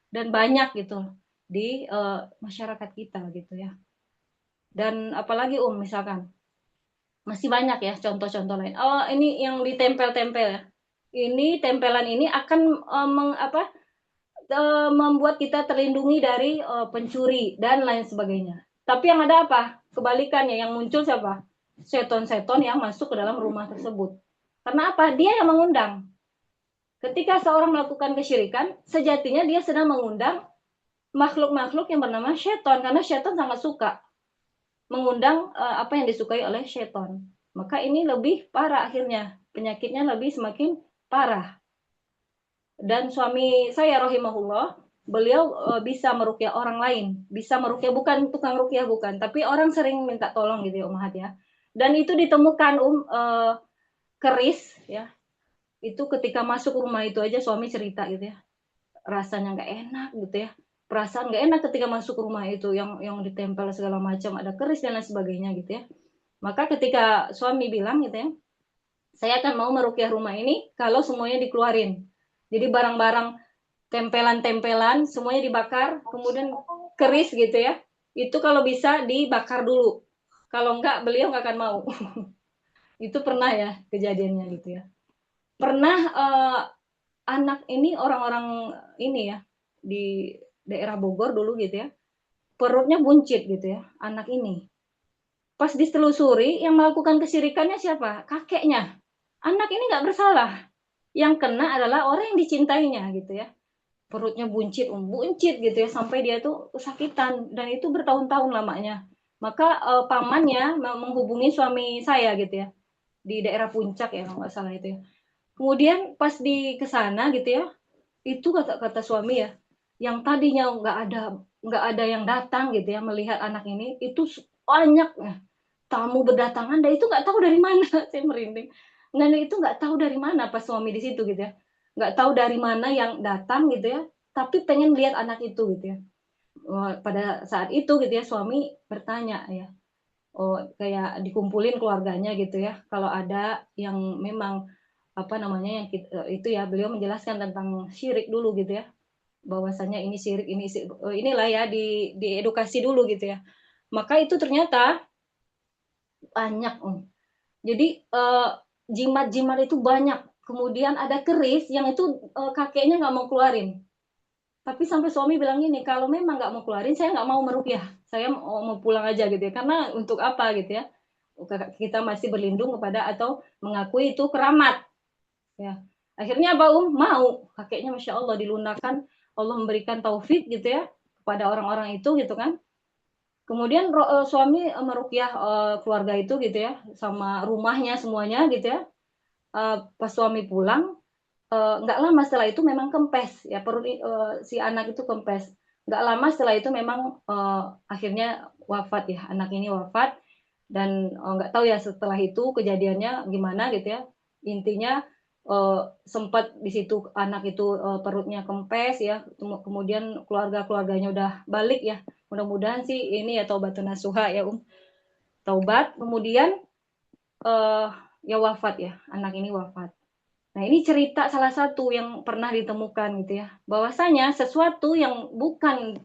Dan banyak gitu di masyarakat kita gitu ya. Dan apalagi misalkan masih banyak ya contoh-contoh lain. Oh, ini yang ditempel-tempel ya. Ini tempelan ini akan membuat kita terlindungi dari pencuri dan lain sebagainya. Tapi yang ada apa? Kebalikannya yang muncul siapa? Seton-seton yang masuk ke dalam rumah tersebut. Karena apa? Dia yang mengundang. Ketika seorang melakukan kesyirikan, sejatinya dia sedang mengundang makhluk-makhluk yang bernama seton karena seton sangat suka mengundang apa yang disukai oleh setan. Maka ini lebih parah akhirnya. Penyakitnya lebih semakin parah. Dan suami saya rahimahullah, beliau bisa meruqyah orang lain. Bisa meruqyah, bukan tukang ruqyah bukan, tapi orang sering minta tolong gitu ya Ummahat ya. Dan itu ditemukan keris ya. Itu ketika masuk rumah itu aja suami cerita gitu ya. Rasanya nggak enak gitu ya, perasaan nggak enak ketika masuk rumah itu yang ditempel segala macam, ada keris dan lain sebagainya gitu ya. Maka ketika suami bilang gitu ya, saya akan mau meruqyah rumah ini kalau semuanya dikeluarin. Jadi barang-barang tempelan-tempelan semuanya dibakar, kemudian keris gitu ya, itu kalau bisa dibakar dulu. Kalau enggak beliau nggak akan mau. Itu pernah ya kejadiannya gitu ya. Pernah anak ini orang-orang ini ya di daerah Bogor dulu gitu ya, perutnya buncit gitu ya anak ini. Pas ditelusuri yang melakukan kesyirikannya siapa? Kakeknya. Anak ini nggak bersalah. Yang kena adalah orang yang dicintainya gitu ya. Perutnya buncit, buncit gitu ya sampai dia tuh kesakitan dan itu bertahun-tahun lamanya. Maka pamannya menghubungi suami saya gitu ya di daerah Puncak ya kalau nggak salah itu ya. Kemudian pas di kesana gitu ya, itu kata suami ya, yang tadinya nggak ada yang datang gitu ya melihat anak ini, itu banyak tamu berdatangan dan itu nggak tahu dari mana. Saya merinding. Dan itu nggak tahu dari mana pas suami di situ gitu ya, nggak tahu dari mana yang datang gitu ya, tapi pengen lihat anak itu gitu ya. Pada saat itu gitu ya suami bertanya ya, kayak dikumpulin keluarganya gitu ya, kalau ada yang memang apa namanya yang itu ya, beliau menjelaskan tentang syirik dulu gitu ya, bahwasanya ini syirik, inilah ya diedukasi dulu gitu ya. Maka itu ternyata banyak jadi jimat-jimat itu banyak. Kemudian ada keris yang itu kakeknya nggak mau keluarin. Tapi sampai suami bilang gini, kalau memang nggak mau keluarin, saya nggak mau meruqyah. Saya mau pulang aja gitu ya. Karena untuk apa gitu ya? Kita masih berlindung kepada atau mengakui itu keramat. Ya. Akhirnya apa mau kakeknya masya Allah dilunakkan, Allah memberikan taufik gitu ya kepada orang-orang itu gitu kan. Kemudian suami meruqyah keluarga itu gitu ya, sama rumahnya semuanya gitu ya. Pas suami pulang, nggak lama setelah itu memang kempes ya, perut si anak itu kempes. Nggak lama setelah itu memang akhirnya wafat ya, anak ini wafat. Dan nggak tahu ya setelah itu kejadiannya gimana gitu ya. Intinya sempat di situ anak itu perutnya kempes ya, kemudian keluarganya udah balik ya, mudah-mudahan sih ini ya taubatun nasuha ya taubat, kemudian uh, ya wafat ya, anak ini wafat. Nah ini cerita salah satu yang pernah ditemukan gitu ya, bahwasanya sesuatu yang bukan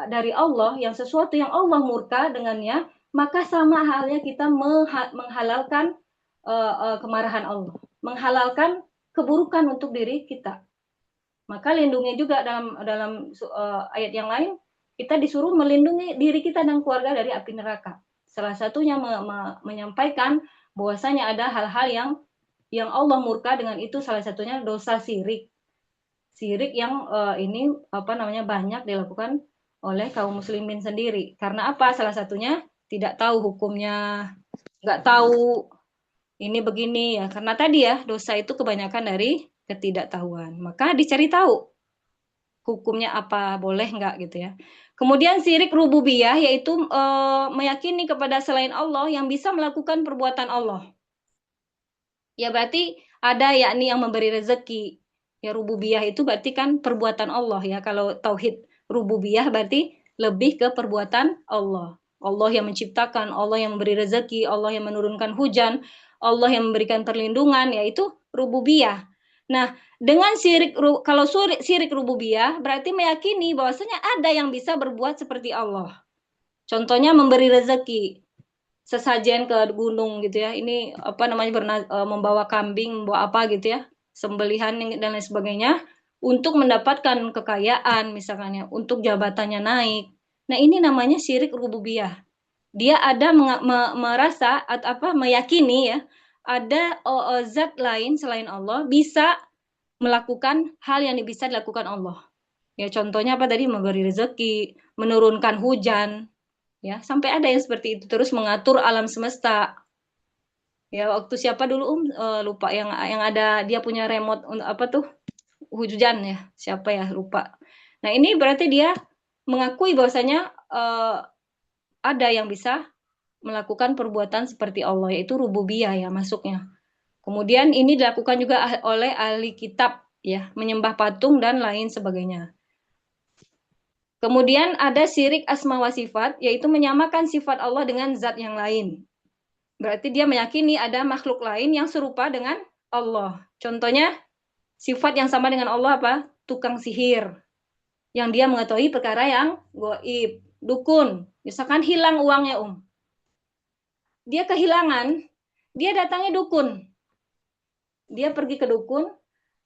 dari Allah, yang sesuatu yang Allah murka dengannya, maka sama halnya kita menghalalkan kemarahan Allah, menghalalkan keburukan untuk diri kita. Maka lindungi juga dalam ayat yang lain, kita disuruh melindungi diri kita dan keluarga dari api neraka. Salah satunya menyampaikan bahwasanya ada hal-hal yang Allah murka dengan itu, salah satunya dosa syirik. Syirik yang ini banyak dilakukan oleh kaum muslimin sendiri. Karena apa? Salah satunya tidak tahu hukumnya, nggak tahu ini begini ya. Karena tadi ya, dosa itu kebanyakan dari ketidaktahuan. Maka dicari tahu hukumnya apa, boleh nggak gitu ya. Kemudian syirik rububiyah, yaitu meyakini kepada selain Allah yang bisa melakukan perbuatan Allah. Ya berarti ada yakni yang memberi rezeki. Ya rububiyah itu berarti kan perbuatan Allah ya. Kalau tauhid rububiyah berarti lebih ke perbuatan Allah. Allah yang menciptakan, Allah yang memberi rezeki, Allah yang menurunkan hujan, Allah yang memberikan perlindungan, yaitu rububiyah. Nah, dengan kalau syirik rububiyah berarti meyakini bahwasanya ada yang bisa berbuat seperti Allah. Contohnya memberi rezeki, sesajen ke gunung gitu ya. Ini membawa kambing, membawa apa gitu ya, sembelihan dan lain sebagainya untuk mendapatkan kekayaan misalkan ya, untuk jabatannya naik. Nah, ini namanya syirik rububiyah. Dia ada merasa atau meyakini ya, ada zat lain selain Allah bisa melakukan hal yang bisa dilakukan Allah. Ya contohnya apa tadi, memberi rezeki, menurunkan hujan, ya sampai ada yang seperti itu, terus mengatur alam semesta. Ya waktu siapa dulu lupa yang ada dia punya remote apa tuh hujan ya, siapa ya lupa. Nah ini berarti dia mengakui bahwasanya ada yang bisa melakukan perbuatan seperti Allah, yaitu rububiyah ya masuknya. Kemudian ini dilakukan juga oleh ahli kitab ya, menyembah patung dan lain sebagainya. Kemudian ada syirik asma wa sifat, yaitu menyamakan sifat Allah dengan zat yang lain. Berarti dia meyakini ada makhluk lain yang serupa dengan Allah. Contohnya sifat yang sama dengan Allah apa? Tukang sihir. Yang dia mengetahui perkara yang goib. Dukun. Misalkan hilang uangnya Dia kehilangan, dia datangnya dukun. Dia pergi ke dukun,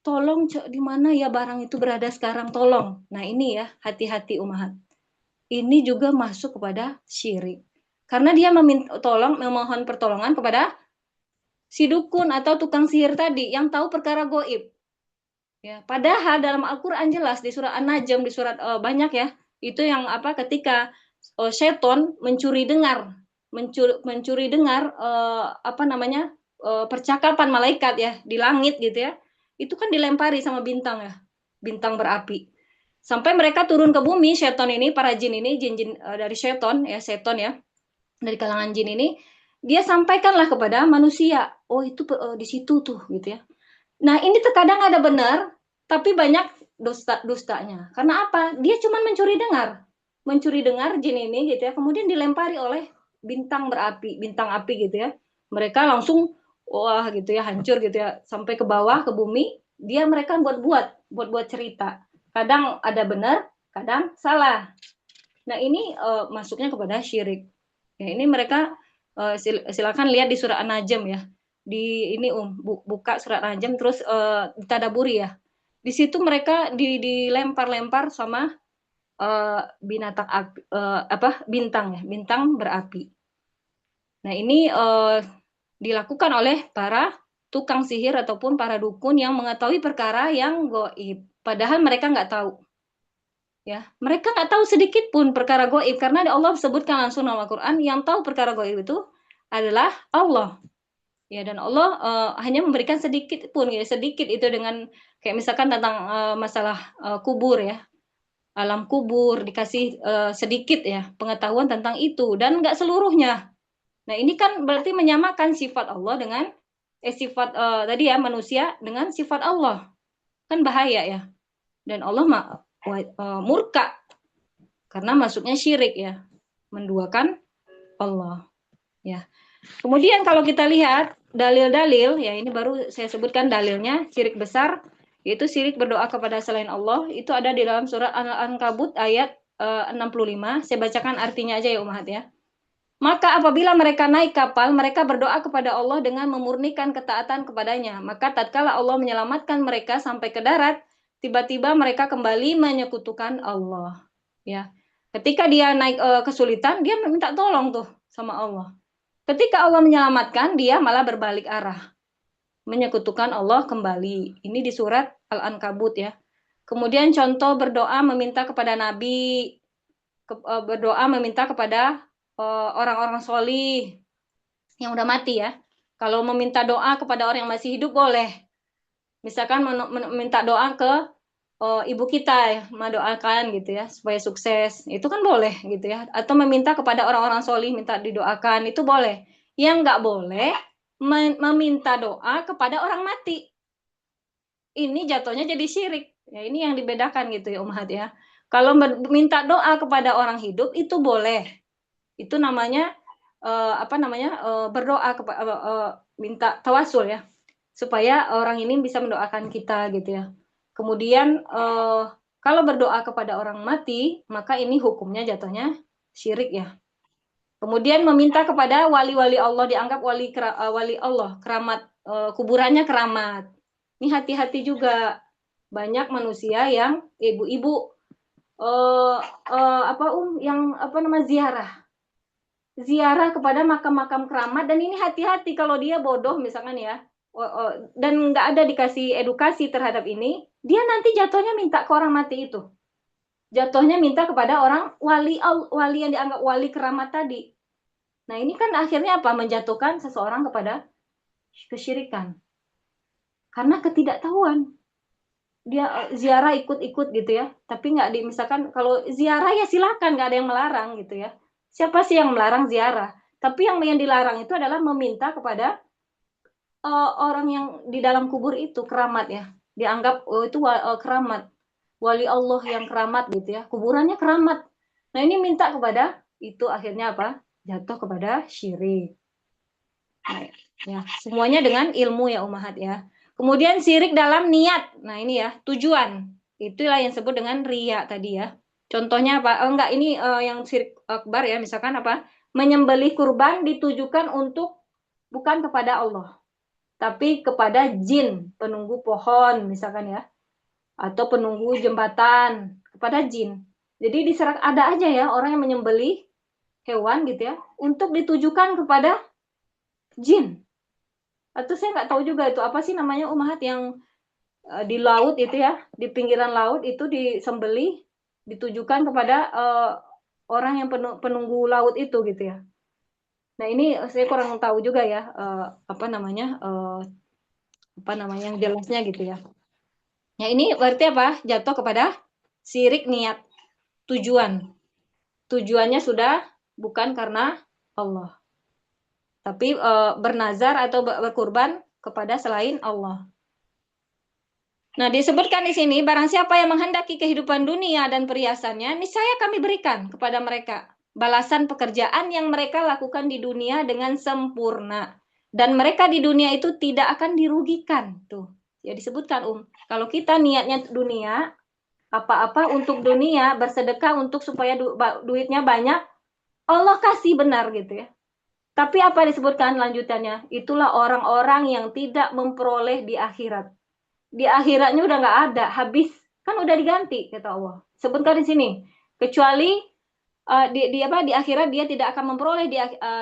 tolong di mana ya barang itu berada sekarang, tolong. Nah ini ya, hati-hati umahat. Ini juga masuk kepada syirik. Karena dia memohon pertolongan kepada si dukun atau tukang sihir tadi yang tahu perkara goib. Ya, padahal dalam Al-Qur'an jelas di surah An-Najm, di surat banyak ya, itu yang ketika seton mencuri dengar percakapan malaikat ya di langit gitu ya. Itu kan dilempari sama bintang ya, bintang berapi. Sampai mereka turun ke bumi, seton ini, para jin ini, jin-jin dari seton ya, dari kalangan jin ini, dia sampaikanlah kepada manusia. Oh, itu di situ tuh gitu ya. Nah, ini terkadang ada benar, tapi banyak dustanya. Karena apa? Dia cuma mencuri dengar jin ini gitu ya, kemudian dilempari oleh bintang berapi, bintang api gitu ya. Mereka langsung wah gitu ya, hancur gitu ya, sampai ke bawah ke bumi. Mereka buat cerita. Kadang ada benar, kadang salah. Nah, ini masuknya kepada syirik. Ya, ini mereka silakan lihat di surah An-Najm ya. Di ini buka surat An-Najm terus ditadaburi ya. Di situ mereka dilempar-lempar sama binatang bintang ya, bintang berapi. Nah, ini dilakukan oleh para tukang sihir ataupun para dukun yang mengetahui perkara yang goib. Padahal mereka nggak tahu. Ya, mereka nggak tahu sedikit pun perkara goib, karena Allah sebutkan langsung dalam Al-Quran yang tahu perkara goib itu adalah Allah. Ya, dan Allah hanya memberikan sedikit pun ya, sedikit itu dengan kayak misalkan tentang masalah kubur ya, alam kubur dikasih sedikit ya pengetahuan tentang itu, dan nggak seluruhnya. Nah ini kan berarti menyamakan sifat Allah dengan sifat tadi ya manusia dengan sifat Allah, kan bahaya ya. Dan Allah murka karena masuknya syirik ya, menduakan Allah ya. Kemudian kalau kita lihat dalil-dalil ya, ini baru saya sebutkan dalilnya syirik besar, yaitu syirik berdoa kepada selain Allah. Itu ada di dalam surat Al-Ankabut ayat 65. Saya bacakan artinya aja ya umat ya. Maka apabila mereka naik kapal, mereka berdoa kepada Allah dengan memurnikan ketaatan kepadanya. Maka tatkala Allah menyelamatkan mereka sampai ke darat, tiba-tiba mereka kembali menyekutukan Allah. Ya, Ketika dia naik kesulitan, dia meminta tolong tuh sama Allah. Ketika Allah menyelamatkan, dia malah berbalik arah, menyekutukan Allah kembali. Ini di surat Al-Ankabut ya. Kemudian contoh berdoa meminta kepada Nabi, berdoa meminta kepada orang-orang solih yang udah mati ya. Kalau meminta doa kepada orang yang masih hidup boleh. Misalkan meminta doa ke ibu kita ya, mendoakan gitu ya supaya sukses, itu kan boleh gitu ya. Atau meminta kepada orang-orang solih minta didoakan, itu boleh. Yang nggak boleh meminta doa kepada orang mati. Ini jatuhnya jadi syirik. Ya, ini yang dibedakan gitu ya Ummahat ya. Kalau minta doa kepada orang hidup itu boleh. Itu namanya berdoa kepada minta tawasul ya. Supaya orang ini bisa mendoakan kita gitu ya. Kemudian kalau berdoa kepada orang mati, maka ini hukumnya jatuhnya syirik ya. Kemudian meminta kepada wali-wali Allah, dianggap wali Allah, keramat, kuburannya keramat. Ini hati-hati juga. Banyak manusia yang ibu-ibu ziarah kepada makam-makam keramat, dan ini hati-hati kalau dia bodoh misalkan ya, dan nggak ada dikasih edukasi terhadap ini, dia nanti jatuhnya minta ke orang mati itu. Jatuhnya minta kepada orang wali yang dianggap wali keramat tadi. Nah, ini kan akhirnya apa? Menjatuhkan seseorang kepada kesyirikan. Karena ketidaktahuan. Dia ziarah ikut-ikut gitu ya. Tapi nggak misalkan kalau ziarah ya silakan, nggak ada yang melarang gitu ya. Siapa sih yang melarang ziarah? Tapi yang dilarang itu adalah meminta kepada orang yang di dalam kubur itu, keramat ya. Dianggap itu keramat. Wali Allah yang keramat gitu ya. Kuburannya keramat. Nah, ini minta kepada itu akhirnya apa? Jatuh kepada syirik. Nah, ya, semuanya dengan ilmu ya Ummahat ya. Kemudian syirik dalam niat. Nah, ini ya, tujuan. Itulah yang disebut dengan riya tadi ya. Contohnya apa? Enggak, ini yang syirik akbar ya, misalkan apa? Menyembelih kurban ditujukan untuk bukan kepada Allah, tapi kepada jin, penunggu pohon misalkan ya. Atau penunggu jembatan, kepada jin. Jadi diserang ada aja ya orang yang menyembelih hewan gitu ya untuk ditujukan kepada jin. Atau saya nggak tahu juga itu apa sih namanya Ummahat yang di laut itu ya, di pinggiran laut itu disembelih ditujukan kepada orang yang penunggu laut itu gitu ya. Nah, ini saya kurang tahu juga ya yang jelasnya gitu ya. Ya, ini berarti apa? Jatuh kepada syirik niat. Tujuannya sudah bukan karena Allah, tapi bernazar atau berkurban kepada selain Allah. Nah, disebutkan di sini, barang siapa yang menghendaki kehidupan dunia dan perhiasannya, niscaya kami berikan kepada mereka balasan pekerjaan yang mereka lakukan di dunia dengan sempurna. Dan mereka di dunia itu tidak akan dirugikan. Tuh, ya disebutkan kalau kita niatnya dunia, apa-apa untuk dunia, bersedekah untuk supaya duitnya banyak, Allah kasih benar gitu ya. Tapi apa disebutkan lanjutannya? Itulah orang-orang yang tidak memperoleh di akhirat. Di akhiratnya udah nggak ada, habis. Kan udah diganti, kata Allah. Sebutkan di sini. Kecuali di akhirat dia tidak akan memperoleh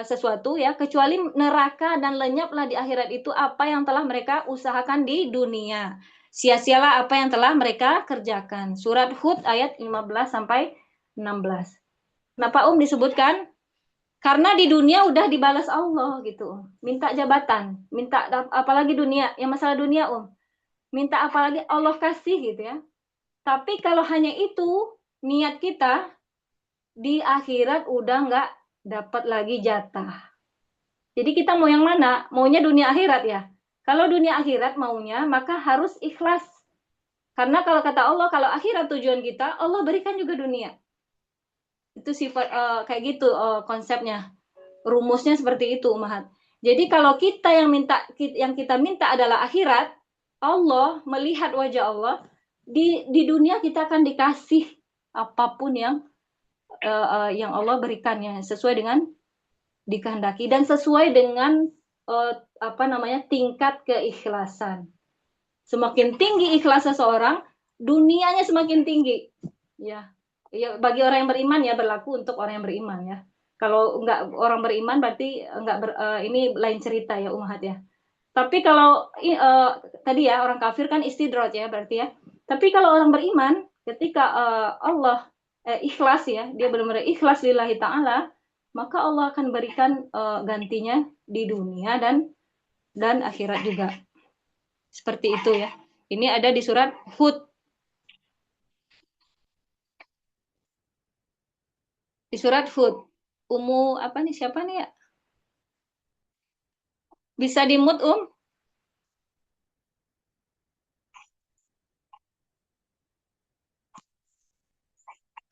sesuatu ya, kecuali neraka dan lenyaplah di akhirat itu apa yang telah mereka usahakan di dunia. Sia-sialah apa yang telah mereka kerjakan. Surat Hud ayat 15 sampai 16. Kenapa disebutkan? Karena di dunia udah dibalas Allah gitu. Minta jabatan, minta apalagi dunia, yang masalah dunia minta apalagi Allah kasih gitu ya. Tapi kalau hanya itu niat kita, di akhirat udah nggak dapat lagi jatah. Jadi kita mau yang mana? Maunya dunia akhirat ya. Kalau dunia akhirat maunya, maka harus ikhlas. Karena kalau kata Allah, kalau akhirat tujuan kita, Allah berikan juga dunia. Itu sifat kayak gitu konsepnya. Rumusnya seperti itu, Ummahat. Jadi kalau kita yang kita minta adalah akhirat, Allah melihat wajah Allah, di dunia kita akan dikasih apapun yang Allah berikannya sesuai dengan dikehendaki dan sesuai dengan tingkat keikhlasan. Semakin tinggi ikhlas seseorang, dunianya semakin tinggi. Ya, Ya, bagi orang yang beriman ya berlaku untuk orang yang beriman ya. Kalau enggak orang beriman berarti enggak ini lain cerita ya Umahat ya. Tapi kalau tadi ya orang kafir kan istidroj ya berarti ya. Tapi kalau orang beriman ketika Allah ikhlas ya, dia benar-benar ikhlas lillahi ta'ala, maka Allah akan berikan gantinya di dunia dan akhirat juga. Seperti itu ya. Ini ada di surat Hud. Di surat Hud. Apa nih siapa nih ya? Bisa dimut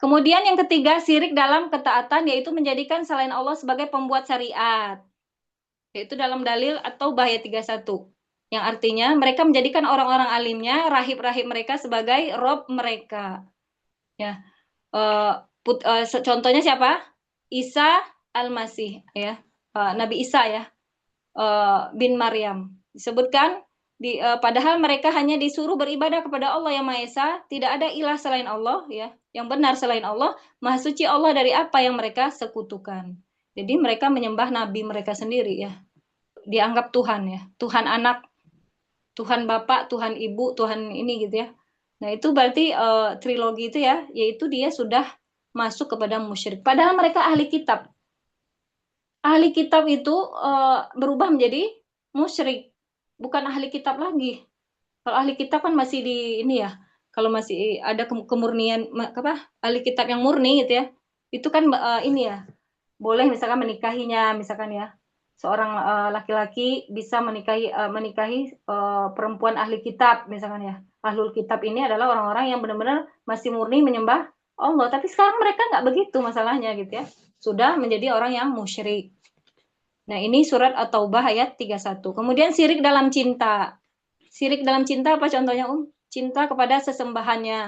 Kemudian yang ketiga, syirik dalam ketaatan, yaitu menjadikan selain Allah sebagai pembuat syariat. Yaitu dalam dalil atau bahaya 31. Yang artinya mereka menjadikan orang-orang alimnya, rahib-rahib mereka sebagai rob mereka. Ya, contohnya siapa? Isa Al-Masih, ya, Nabi Isa ya, bin Maryam. Disebutkan padahal mereka hanya disuruh beribadah kepada Allah yang Maha Esa, tidak ada ilah selain Allah ya, yang benar selain Allah, Maha Suci Allah dari apa yang mereka sekutukan. Jadi mereka menyembah nabi mereka sendiri ya. Dianggap Tuhan ya, Tuhan anak, Tuhan bapak, Tuhan ibu, Tuhan ini gitu ya. Nah, itu berarti trilogi itu ya, yaitu dia sudah masuk kepada musyrik. Padahal mereka ahli kitab. Ahli kitab itu berubah menjadi musyrik, bukan ahli kitab lagi. Kalau ahli kitab kan masih di ini ya, kalau masih ada kemurnian apa ahli kitab yang murni gitu ya, itu kan ini ya, boleh misalkan menikahinya, misalkan ya, seorang laki-laki bisa menikahi perempuan ahli kitab misalkan ya. Ahlul kitab ini adalah orang-orang yang benar-benar masih murni menyembah Allah, tapi sekarang mereka nggak begitu masalahnya gitu ya, sudah menjadi orang yang musyrik. Nah, ini surat At-Taubah ayat 31. Kemudian syirik dalam cinta. Syirik dalam cinta apa contohnya, Cinta kepada sesembahannya.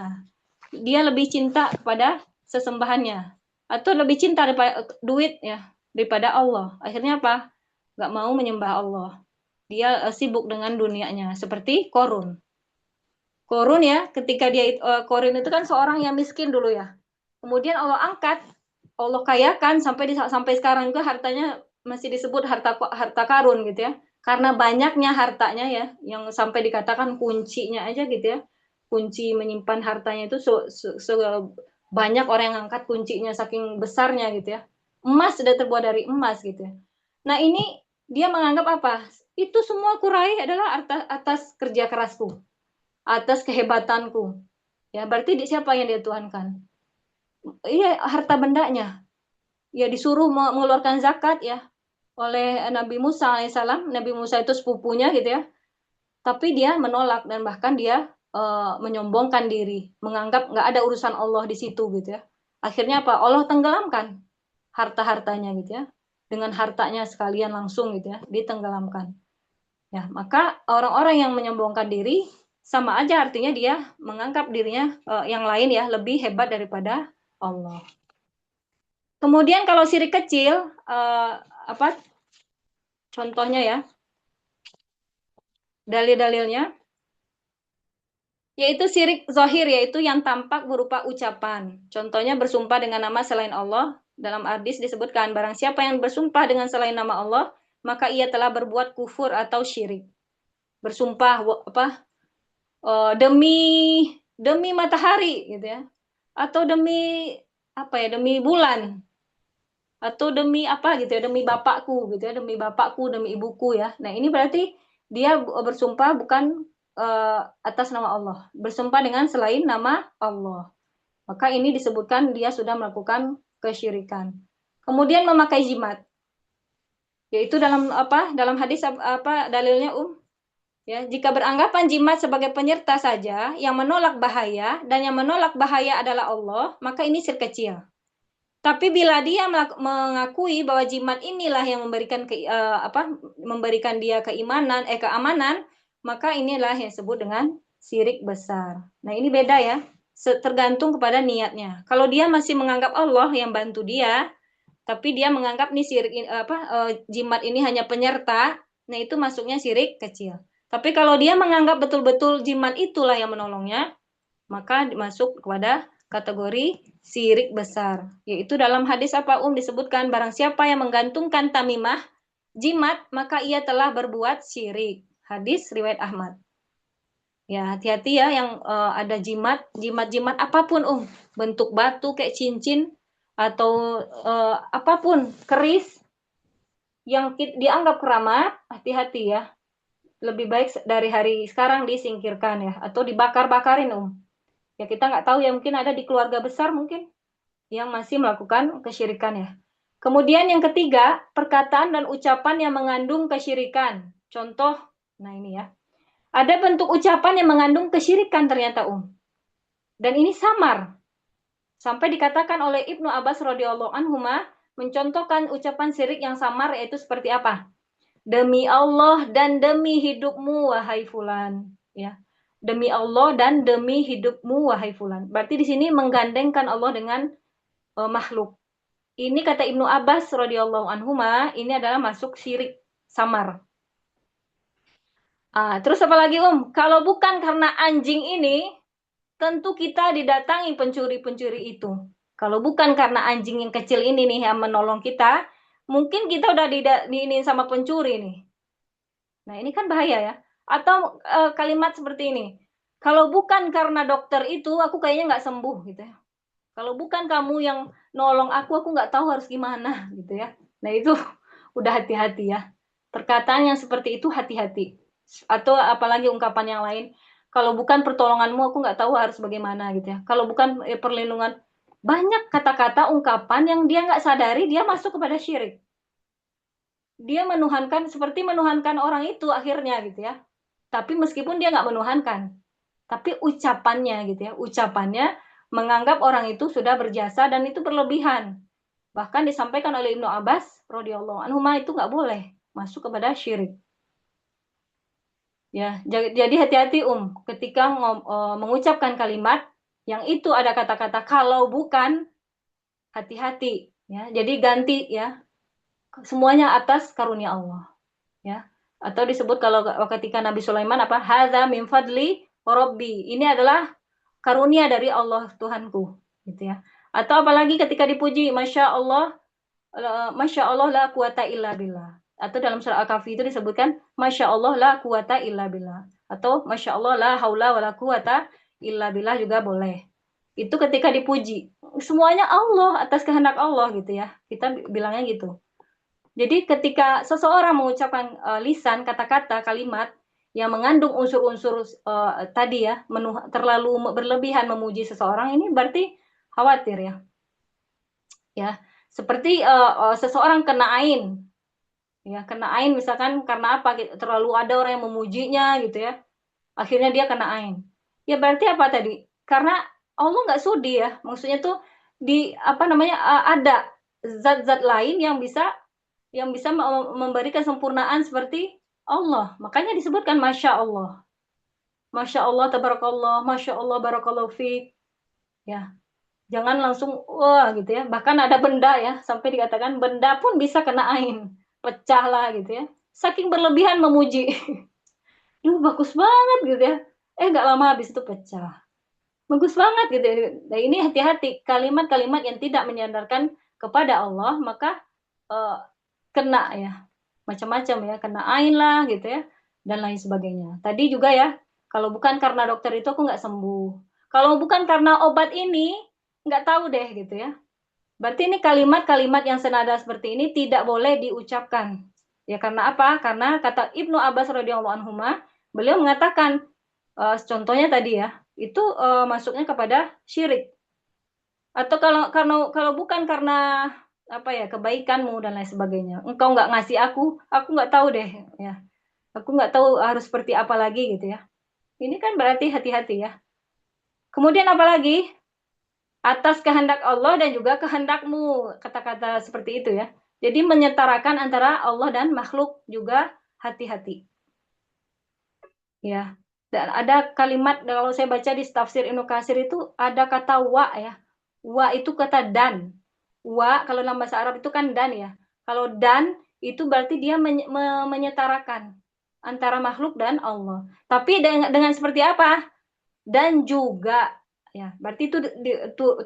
Dia lebih cinta kepada sesembahannya. Atau lebih cinta daripada duit ya, daripada Allah. Akhirnya apa? Gak mau menyembah Allah. Dia sibuk dengan dunianya. Seperti Korun. Korun ya, ketika Korun itu kan seorang yang miskin dulu ya. Kemudian Allah angkat, Allah kayakan sampai sekarang juga hartanya masih disebut harta karun gitu ya. Karena banyaknya hartanya ya, yang sampai dikatakan kuncinya aja gitu ya. Kunci menyimpan hartanya itu banyak orang yang angkat kuncinya saking besarnya gitu ya. Emas sudah terbuat dari emas gitu ya. Nah, ini dia menganggap apa? Itu semua kurai adalah atas kerja kerasku, atas kehebatanku. Ya, berarti siapa yang dia tuhankan? Iya, harta bendanya. Ya disuruh mengeluarkan zakat ya oleh Nabi Musa alaihissalam. Nabi Musa itu sepupunya gitu ya. Tapi dia menolak dan bahkan dia menyombongkan diri, menganggap nggak ada urusan Allah di situ gitu ya. Akhirnya apa? Allah tenggelamkan harta-hartanya gitu ya. Dengan hartanya sekalian langsung gitu ya, ditenggelamkan. Ya, maka orang-orang yang menyombongkan diri sama aja artinya dia menganggap dirinya yang lain ya lebih hebat daripada Allah. Kemudian kalau syirik kecil, apa contohnya ya? Dalil-dalilnya, yaitu syirik zahir, yaitu yang tampak berupa ucapan. Contohnya bersumpah dengan nama selain Allah. Dalam hadis disebutkan, barang siapa yang bersumpah dengan selain nama Allah, maka ia telah berbuat kufur atau syirik. Bersumpah demi matahari gitu ya, atau demi bulan, atau demi apa gitu ya, demi bapakku gitu ya, demi bapakku, demi ibuku ya. Nah, ini berarti dia bersumpah bukan atas nama Allah, bersumpah dengan selain nama Allah. Maka ini disebutkan dia sudah melakukan kesyirikan. Kemudian memakai jimat, yaitu dalam hadis dalilnya ya, jika beranggapan jimat sebagai penyerta saja yang menolak bahaya dan yang menolak bahaya adalah Allah, maka ini syirik kecil. Tapi bila dia mengakui bahwa jimat inilah yang memberikan dia keamanan, maka inilah yang disebut dengan syirik besar. Nah, ini beda ya, tergantung kepada niatnya. Kalau dia masih menganggap Allah yang bantu dia, tapi dia menganggap nih jimat ini hanya penyerta, nah itu masuknya syirik kecil. Tapi kalau dia menganggap betul-betul jimat itulah yang menolongnya, maka masuk kepada kategori syirik besar. Yaitu dalam hadis apa disebutkan barang siapa yang menggantungkan tamimah, jimat, maka ia telah berbuat syirik. Hadis riwayat Ahmad. Ya, hati-hati ya yang ada jimat apapun, bentuk batu kayak cincin atau apapun, keris yang dianggap keramat, hati-hati ya. Lebih baik dari hari sekarang disingkirkan ya, atau dibakar-bakarin, Ya kita nggak tahu ya, mungkin ada di keluarga besar mungkin yang masih melakukan kesyirikan ya. Kemudian yang ketiga, perkataan dan ucapan yang mengandung kesyirikan. Contoh, nah ini ya. Ada bentuk ucapan yang mengandung kesyirikan ternyata, Dan ini samar. Sampai dikatakan oleh Ibnu Abbas radhiyallahu anhuma mencontohkan ucapan syirik yang samar yaitu seperti apa? Demi Allah dan demi hidupmu wahai fulan, ya. Demi Allah dan demi hidupmu wahai fulan. Berarti di sini menggandengkan Allah dengan makhluk. Ini kata Ibnu Abbas radhiyallahu anhuma, ini adalah masuk syirik samar. Terus apa lagi, Kalau bukan karena anjing ini, tentu kita didatangi pencuri-pencuri itu. Kalau bukan karena anjing yang kecil ini nih yang menolong kita, mungkin kita udah diinin sama pencuri nih. Nah, ini kan bahaya ya. Atau kalimat seperti ini. Kalau bukan karena dokter itu, aku kayaknya nggak sembuh gitu ya. Kalau bukan kamu yang nolong aku nggak tahu harus gimana gitu ya. Nah, itu udah hati-hati ya. Perkataan yang seperti itu hati-hati. Atau apalagi ungkapan yang lain. Kalau bukan pertolonganmu, aku nggak tahu harus bagaimana gitu ya. Kalau bukan perlindungan, banyak kata-kata ungkapan yang dia nggak sadari, dia masuk kepada syirik. Dia menuhankan, seperti menuhankan orang itu akhirnya gitu ya. Tapi meskipun dia nggak menuhankan, tapi ucapannya gitu ya, ucapannya menganggap orang itu sudah berjasa dan itu berlebihan. Bahkan disampaikan oleh Ibnu Abbas radhiyallahu anhu itu nggak boleh masuk kepada syirik. Ya, jadi hati-hati ketika mengucapkan kalimat yang itu ada kata-kata kalau bukan, hati-hati ya. Jadi ganti ya. Semuanya atas karunia Allah. Ya. Atau disebut kalau ketika Nabi Sulaiman apa? Hadza min fadli rabbi. Ini adalah karunia dari Allah Tuhanku, gitu ya. Atau apalagi ketika dipuji, Masya Allah la quwata illa billah. Atau dalam surah Al-Kahfi itu disebutkan Masya Allah la quwata illa billah. Atau Masya Allah la haula wa la quwata illa billah juga boleh. Itu ketika dipuji. Semuanya Allah, atas kehendak Allah gitu ya. Kita bilangnya gitu. Jadi ketika seseorang mengucapkan lisan, kata-kata, kalimat yang mengandung unsur-unsur tadi ya, terlalu berlebihan memuji seseorang, ini berarti khawatir ya. Ya, seperti seseorang kena ain. Ya, kena ain misalkan karena apa? Terlalu ada orang yang memujinya gitu ya. Akhirnya dia kena ain. Ya berarti apa tadi? Karena Allah nggak sudi ya. Maksudnya tuh ada zat-zat lain yang bisa memberi kesempurnaan seperti Allah. Makanya disebutkan Masya Allah. Masya Allah, tabarakallah, Masya Allah, barakallahu fiik. Ya, jangan langsung wah gitu ya. Bahkan ada benda ya, sampai dikatakan benda pun bisa kena ain, pecah lah gitu ya. Saking berlebihan memuji. Bagus banget gitu ya. Nggak lama habis itu pecah. Bagus banget gitu ya. Nah, ini hati-hati kalimat-kalimat yang tidak menyandarkan kepada Allah, maka kena ya. Macam-macam ya, kena ain lah gitu ya, dan lain sebagainya. Tadi juga ya, kalau bukan karena dokter itu aku nggak sembuh. Kalau bukan karena obat ini, nggak tahu deh gitu ya. Berarti ini kalimat-kalimat yang senada seperti ini tidak boleh diucapkan. Ya karena apa? Karena kata Ibnu Abbas radhiyallahu anhu, beliau mengatakan contohnya tadi ya, itu masuknya kepada syirik. Atau kalau bukan karena apa ya kebaikanmu dan lain sebagainya, engkau nggak ngasih aku nggak tahu deh ya, aku nggak tahu harus seperti apa lagi gitu ya. Ini kan berarti hati-hati ya. Kemudian apalagi atas kehendak Allah dan juga kehendakmu, kata-kata seperti itu ya. Jadi menyetarakan antara Allah dan makhluk juga hati-hati. Ya. Dan ada kalimat kalau saya baca di tafsir Ibnu Katsir itu ada kata wa ya. Wa itu kata dan. Wa kalau dalam bahasa Arab itu kan dan ya. Kalau dan itu berarti dia menyetarakan antara makhluk dan Allah. Tapi dengan seperti apa? Dan juga ya. Berarti itu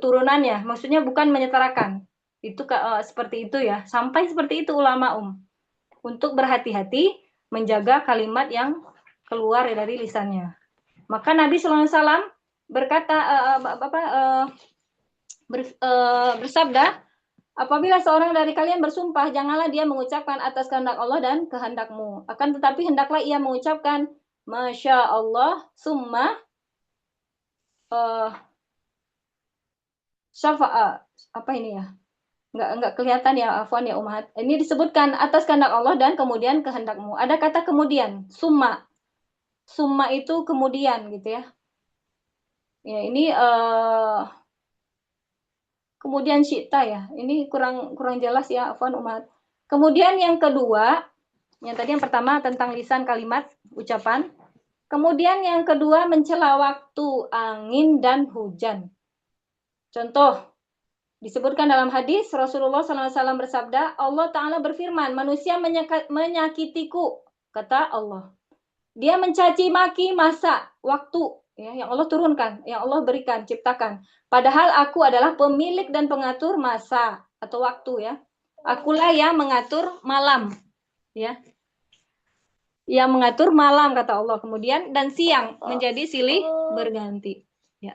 turunannya, maksudnya bukan menyetarakan. Itu seperti itu ya. Sampai seperti itu ulama untuk berhati-hati menjaga kalimat yang keluar dari lisannya. Maka Nabi SAW berkata bersabda, apabila seorang dari kalian bersumpah, janganlah dia mengucapkan atas kehendak Allah dan kehendakmu. Akan tetapi hendaklah ia mengucapkan Masya Allah, summa syafa'a. Apa ini ya? Enggak kelihatan ya, afwan ya Umat. Ini disebutkan atas kehendak Allah dan kemudian kehendakmu. Ada kata kemudian, summa. Summa itu kemudian gitu ya. Ya, ini kemudian syita ya. Ini kurang jelas ya, afwan Umat. Kemudian yang kedua, yang tadi yang pertama tentang lisan kalimat ucapan. Kemudian yang kedua mencela waktu angin dan hujan. Contoh, disebutkan dalam hadis Rasulullah SAW bersabda, Allah Ta'ala berfirman, manusia menyakitiku, kata Allah. Dia mencaci maki masa, waktu ya, yang Allah turunkan, yang Allah berikan, ciptakan. Padahal aku adalah pemilik dan pengatur masa atau waktu ya. Akulah yang mengatur malam ya. Yang mengatur malam kata Allah, kemudian dan siang menjadi silih berganti ya.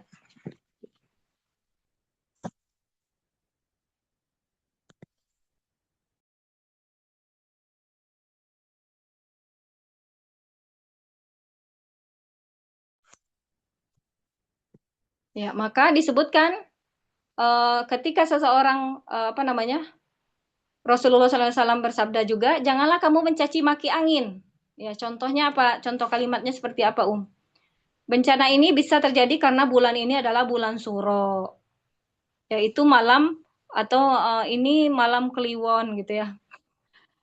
Ya, maka disebutkan ketika seseorang Rasulullah SAW bersabda juga, janganlah kamu mencaci maki angin. Ya, contohnya apa? Contoh kalimatnya seperti apa, Bencana ini bisa terjadi karena bulan ini adalah bulan Suro, yaitu malam atau ini malam Kliwon gitu ya.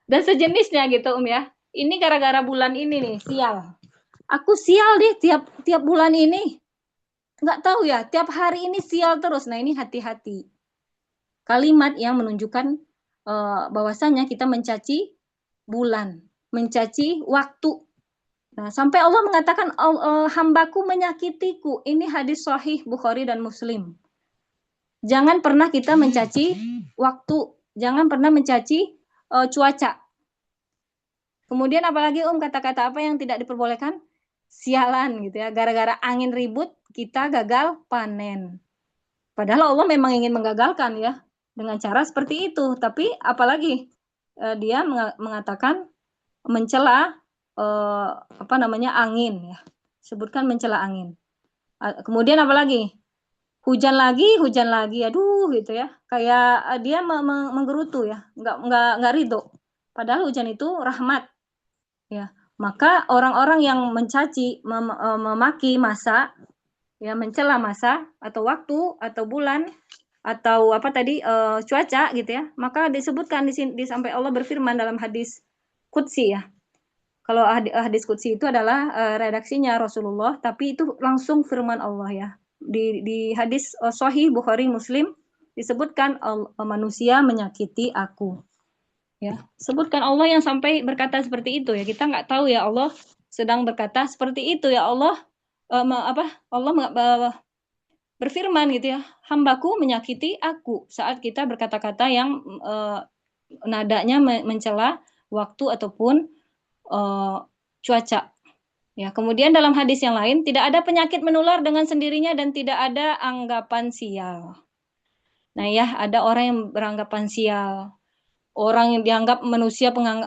Dan sejenisnya gitu, ya. Ini gara-gara bulan ini nih, sial. Aku sial deh tiap bulan ini. Nggak tahu ya, tiap hari ini sial terus. Nah, ini hati-hati. Kalimat yang menunjukkan bahwasanya kita mencaci bulan, mencaci waktu. Nah, sampai Allah mengatakan hambaku menyakitiku. Ini hadis sahih Bukhari dan Muslim. Jangan pernah kita mencaci waktu, jangan pernah mencaci cuaca. Kemudian apalagi kata-kata apa yang tidak diperbolehkan? Sialan gitu ya. Gara-gara angin ribut kita gagal panen. Padahal Allah memang ingin menggagalkan ya dengan cara seperti itu. Tapi apalagi dia mengatakan mencela angin ya. Sebutkan mencela angin. Kemudian apalagi? Hujan lagi. Aduh gitu ya. Kayak dia menggerutu ya. Enggak ridho. Padahal hujan itu rahmat. Ya. Maka orang-orang yang mencaci, memaki masa, ya mencela masa atau waktu atau bulan atau cuaca gitu ya, maka disebutkan di sampai Allah berfirman dalam hadis qudsi ya. Kalau hadis qudsi itu adalah redaksinya Rasulullah, tapi itu langsung firman Allah ya. Di hadis sahih Bukhari Muslim disebutkan manusia menyakiti aku. Ya, sebutkan Allah yang sampai berkata seperti itu ya. Kita nggak tahu ya Allah sedang berkata seperti itu ya Allah. Allah berfirman gitu ya, hambaku menyakiti aku saat kita berkata-kata yang nadanya mencela waktu ataupun cuaca. Ya, kemudian dalam hadis yang lain, tidak ada penyakit menular dengan sendirinya dan tidak ada anggapan sial. Nah ya, ada orang yang beranggapan sial. Orang yang dianggap manusia pembawa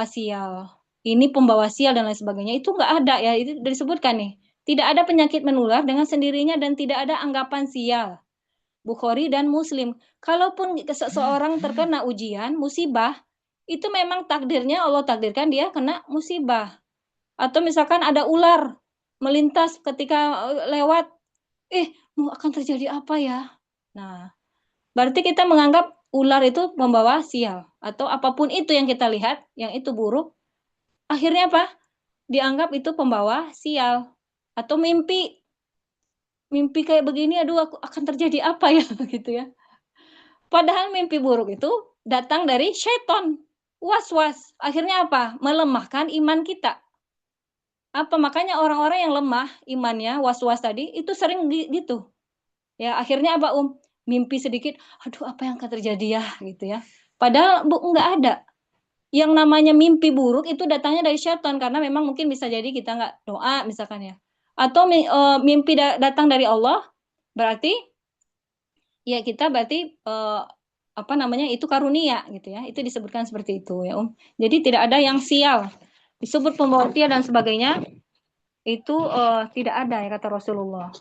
sial. Ini pembawa sial dan lain sebagainya. Itu nggak ada ya, itu disebutkan nih. Tidak ada penyakit menular dengan sendirinya dan tidak ada anggapan sial. Bukhari dan Muslim. Kalaupun seseorang terkena ujian, musibah, itu memang takdirnya Allah takdirkan dia kena musibah. Atau misalkan ada ular melintas ketika lewat, akan terjadi apa ya? Nah, berarti kita menganggap ular itu membawa sial. Atau apapun itu yang kita lihat, yang itu buruk, akhirnya apa? Dianggap itu pembawa sial. Atau mimpi kayak begini, aduh akan terjadi apa ya gitu ya. Padahal mimpi buruk itu datang dari syaitan. Was-was. Akhirnya apa? Melemahkan iman kita. Apa makanya orang-orang yang lemah imannya, was-was tadi itu sering gitu. Ya, akhirnya apa, mimpi sedikit, aduh apa yang akan terjadi ya gitu ya. Padahal enggak ada. Yang namanya mimpi buruk itu datangnya dari syaitan karena memang mungkin bisa jadi kita nggak doa misalkan ya. Atau mimpi datang dari Allah berarti ya kita berarti apa namanya itu karunia gitu ya. Itu disebutkan seperti itu ya, Jadi tidak ada yang sial. Disebut pembawa sial dan sebagainya itu tidak ada ya kata Rasulullah.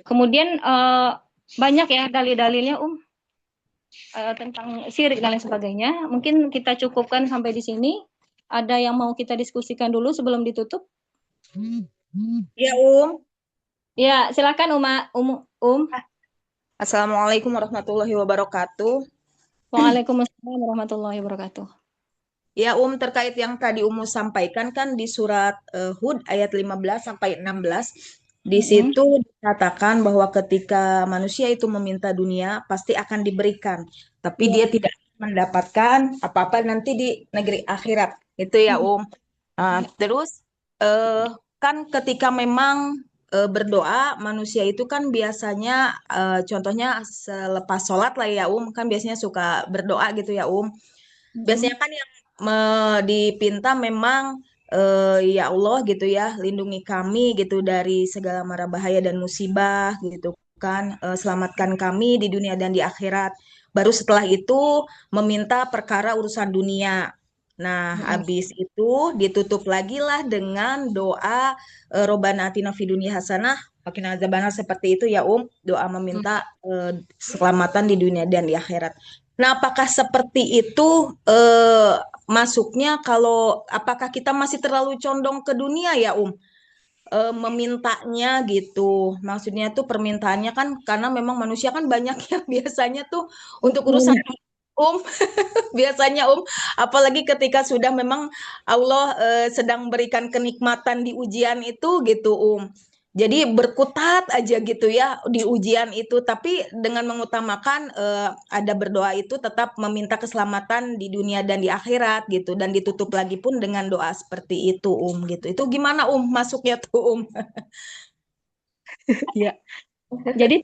Kemudian banyak ya dalil-dalilnya tentang syirik dan lain sebagainya. Mungkin kita cukupkan sampai di sini. Ada yang mau kita diskusikan dulu sebelum ditutup? Ya, Ya, silakan Assalamualaikum warahmatullahi wabarakatuh. Waalaikumsalam warahmatullahi wabarakatuh. Ya, terkait yang tadi sampaikan kan di surat Hud ayat 15 sampai 16, di situ dikatakan bahwa ketika manusia itu meminta dunia pasti akan diberikan, tapi dia tidak mendapatkan apa-apa nanti di negeri akhirat. Itu ya, terus kan ketika memang berdoa manusia itu kan biasanya contohnya selepas sholat lah ya, kan biasanya suka berdoa gitu ya, biasanya kan yang dipinta memang ya Allah gitu ya, lindungi kami gitu dari segala mara bahaya dan musibah gitu kan, selamatkan kami di dunia dan di akhirat. Baru setelah itu meminta perkara urusan dunia. Nah, habis itu ditutup lagi lah dengan doa Robbana atina fid dunya hasanah wa qina adzabannar, seperti itu ya, doa meminta keselamatan di dunia dan di akhirat. Nah, apakah seperti itu masuknya, kalau apakah kita masih terlalu condong ke dunia ya, memintanya gitu. Maksudnya tuh permintaannya kan karena memang manusia kan banyak yang biasanya tuh untuk urusan biasanya apalagi ketika sudah memang Allah sedang berikan kenikmatan di ujian itu gitu, jadi berkutat aja gitu ya di ujian itu, tapi dengan mengutamakan ada berdoa itu tetap meminta keselamatan di dunia dan di akhirat gitu, dan ditutup lagi pun dengan doa seperti itu, gitu. Itu gimana masuknya tuh, Ya. Jadi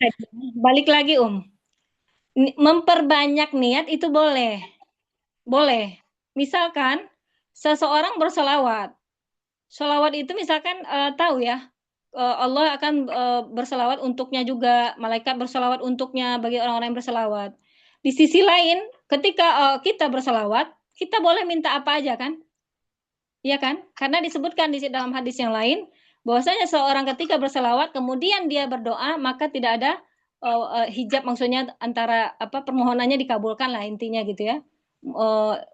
balik lagi memperbanyak niat itu boleh. Boleh. Misalkan seseorang berselawat. Selawat itu misalkan tahu ya, Allah akan berselawat untuknya juga, malaikat berselawat untuknya bagi orang-orang yang berselawat. Di sisi lain, ketika kita berselawat, kita boleh minta apa aja kan? Iya kan? Karena disebutkan di dalam hadis yang lain bahwasanya seorang ketika berselawat kemudian dia berdoa maka tidak ada hijab, maksudnya antara apa permohonannya dikabulkan lah intinya gitu ya.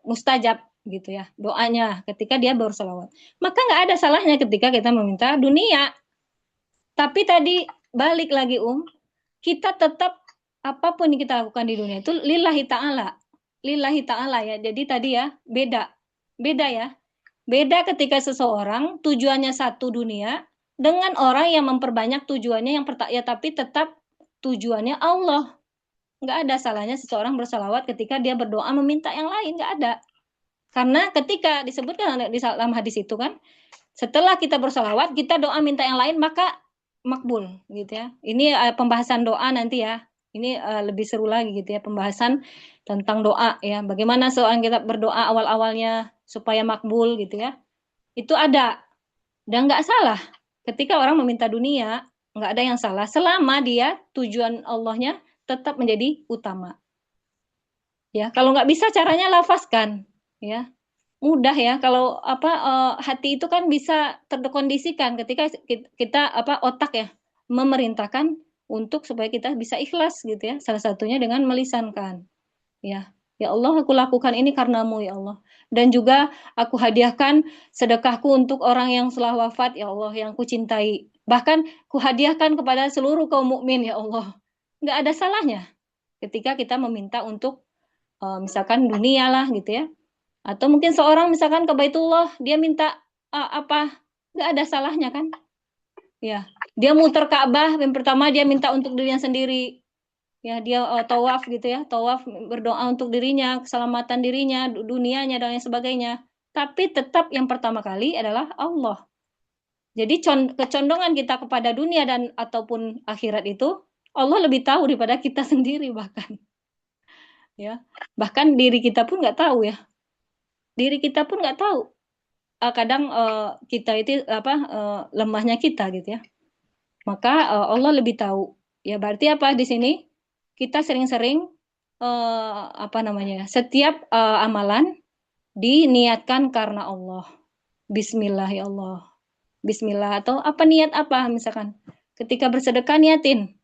Mustajab gitu ya doanya ketika dia berselawat. Maka nggak ada salahnya ketika kita meminta dunia. Tapi tadi balik lagi kita tetap apapun yang kita lakukan di dunia itu lillahi ta'ala. Lillahi ta'ala ya. Jadi tadi ya beda. Beda ya. Beda ketika seseorang tujuannya satu dunia dengan orang yang memperbanyak tujuannya yang ya tapi tetap tujuannya Allah. Nggak ada salahnya seseorang bersalawat ketika dia berdoa meminta yang lain, nggak ada. Karena ketika disebutkan di dalam hadis itu kan, setelah kita bersalawat, kita doa minta yang lain, maka makbul gitu ya. Ini pembahasan doa nanti ya. Ini lebih seru lagi gitu ya, pembahasan tentang doa ya. Bagaimana seorang kita berdoa awal-awalnya supaya makbul gitu ya. Itu ada. Dan nggak salah. Ketika orang meminta dunia, nggak ada yang salah. Selama dia tujuan Allahnya tetap menjadi utama. Ya, kalau nggak bisa caranya lafazkan. Ya, mudah ya kalau hati itu kan bisa terkondisikan ketika kita otak ya memerintahkan untuk supaya kita bisa ikhlas gitu ya, salah satunya dengan melisankan ya, ya Allah aku lakukan ini karenamu ya Allah, dan juga aku hadiahkan sedekahku untuk orang yang telah wafat ya Allah yang kucintai, bahkan kuhadiahkan kepada seluruh kaum mukmin ya Allah. Nggak ada salahnya ketika kita meminta untuk misalkan dunia lah gitu ya. Atau mungkin seorang misalkan ke Baitullah, dia minta apa, nggak ada salahnya kan? Ya, dia muter Ka'bah, yang pertama dia minta untuk dirinya sendiri. Ya, dia tawaf gitu ya, tawaf berdoa untuk dirinya, keselamatan dirinya, dunianya dan lain sebagainya. Tapi tetap yang pertama kali adalah Allah. Jadi kecondongan kita kepada dunia dan ataupun akhirat itu Allah lebih tahu daripada kita sendiri bahkan, ya. Bahkan diri kita pun nggak tahu ya. Diri kita pun nggak tahu. Kadang kita itu lemahnya kita gitu ya. Maka Allah lebih tahu. Ya berarti apa di sini? Kita sering-sering setiap amalan diniatkan karena Allah. Bismillah ya Allah. Bismillah atau apa niat apa misalkan. Ketika bersedekah niatin.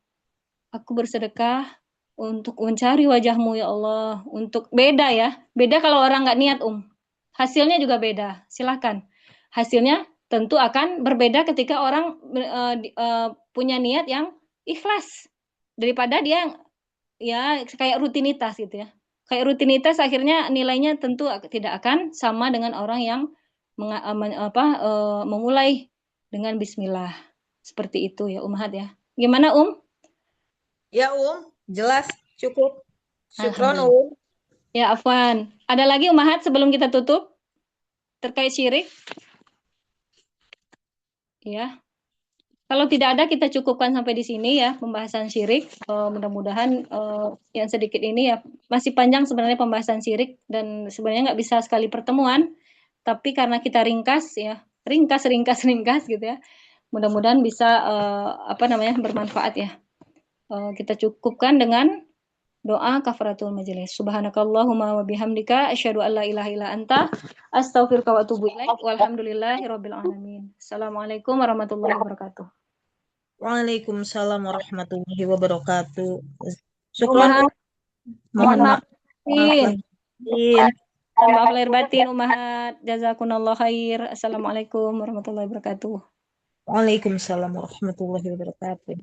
Aku bersedekah untuk mencari wajahmu ya Allah. Untuk beda ya. Beda kalau orang nggak niat Hasilnya juga beda. Silakan. Hasilnya tentu akan berbeda ketika orang punya niat yang ikhlas daripada dia ya kayak rutinitas gitu ya. Kayak rutinitas akhirnya nilainya tentu tidak akan sama dengan orang yang memulai dengan bismillah. Seperti itu ya Ummahat ya. Gimana Ya, jelas, cukup. Syukron, Alhamdulillah. Ya Afwan. Ada lagi Ummahat sebelum kita tutup terkait syirik? Ya. Kalau tidak ada kita cukupkan sampai di sini ya pembahasan syirik. Mudah-mudahan yang sedikit ini ya masih panjang sebenarnya pembahasan syirik dan sebenarnya nggak bisa sekali pertemuan. Tapi karena kita ringkas ya, ringkas gitu ya. Mudah-mudahan bisa bermanfaat ya. Kita cukupkan dengan doa kafaratul majelis. Subhanakallahumma wa bihamdika asyhadu an la ilaha illa anta astaghfiruka wa atubu ilaik. Walhamdulillahirabbil alamin. Assalamualaikum warahmatullahi wabarakatuh. Waalaikumsalam warahmatullahi wabarakatuh. Syukron, Mohon maaf. Maaf lahir batin Ummahat. Jazakunallah khair. Assalamualaikum warahmatullahi wabarakatuh. Waalaikumsalam warahmatullahi wabarakatuh.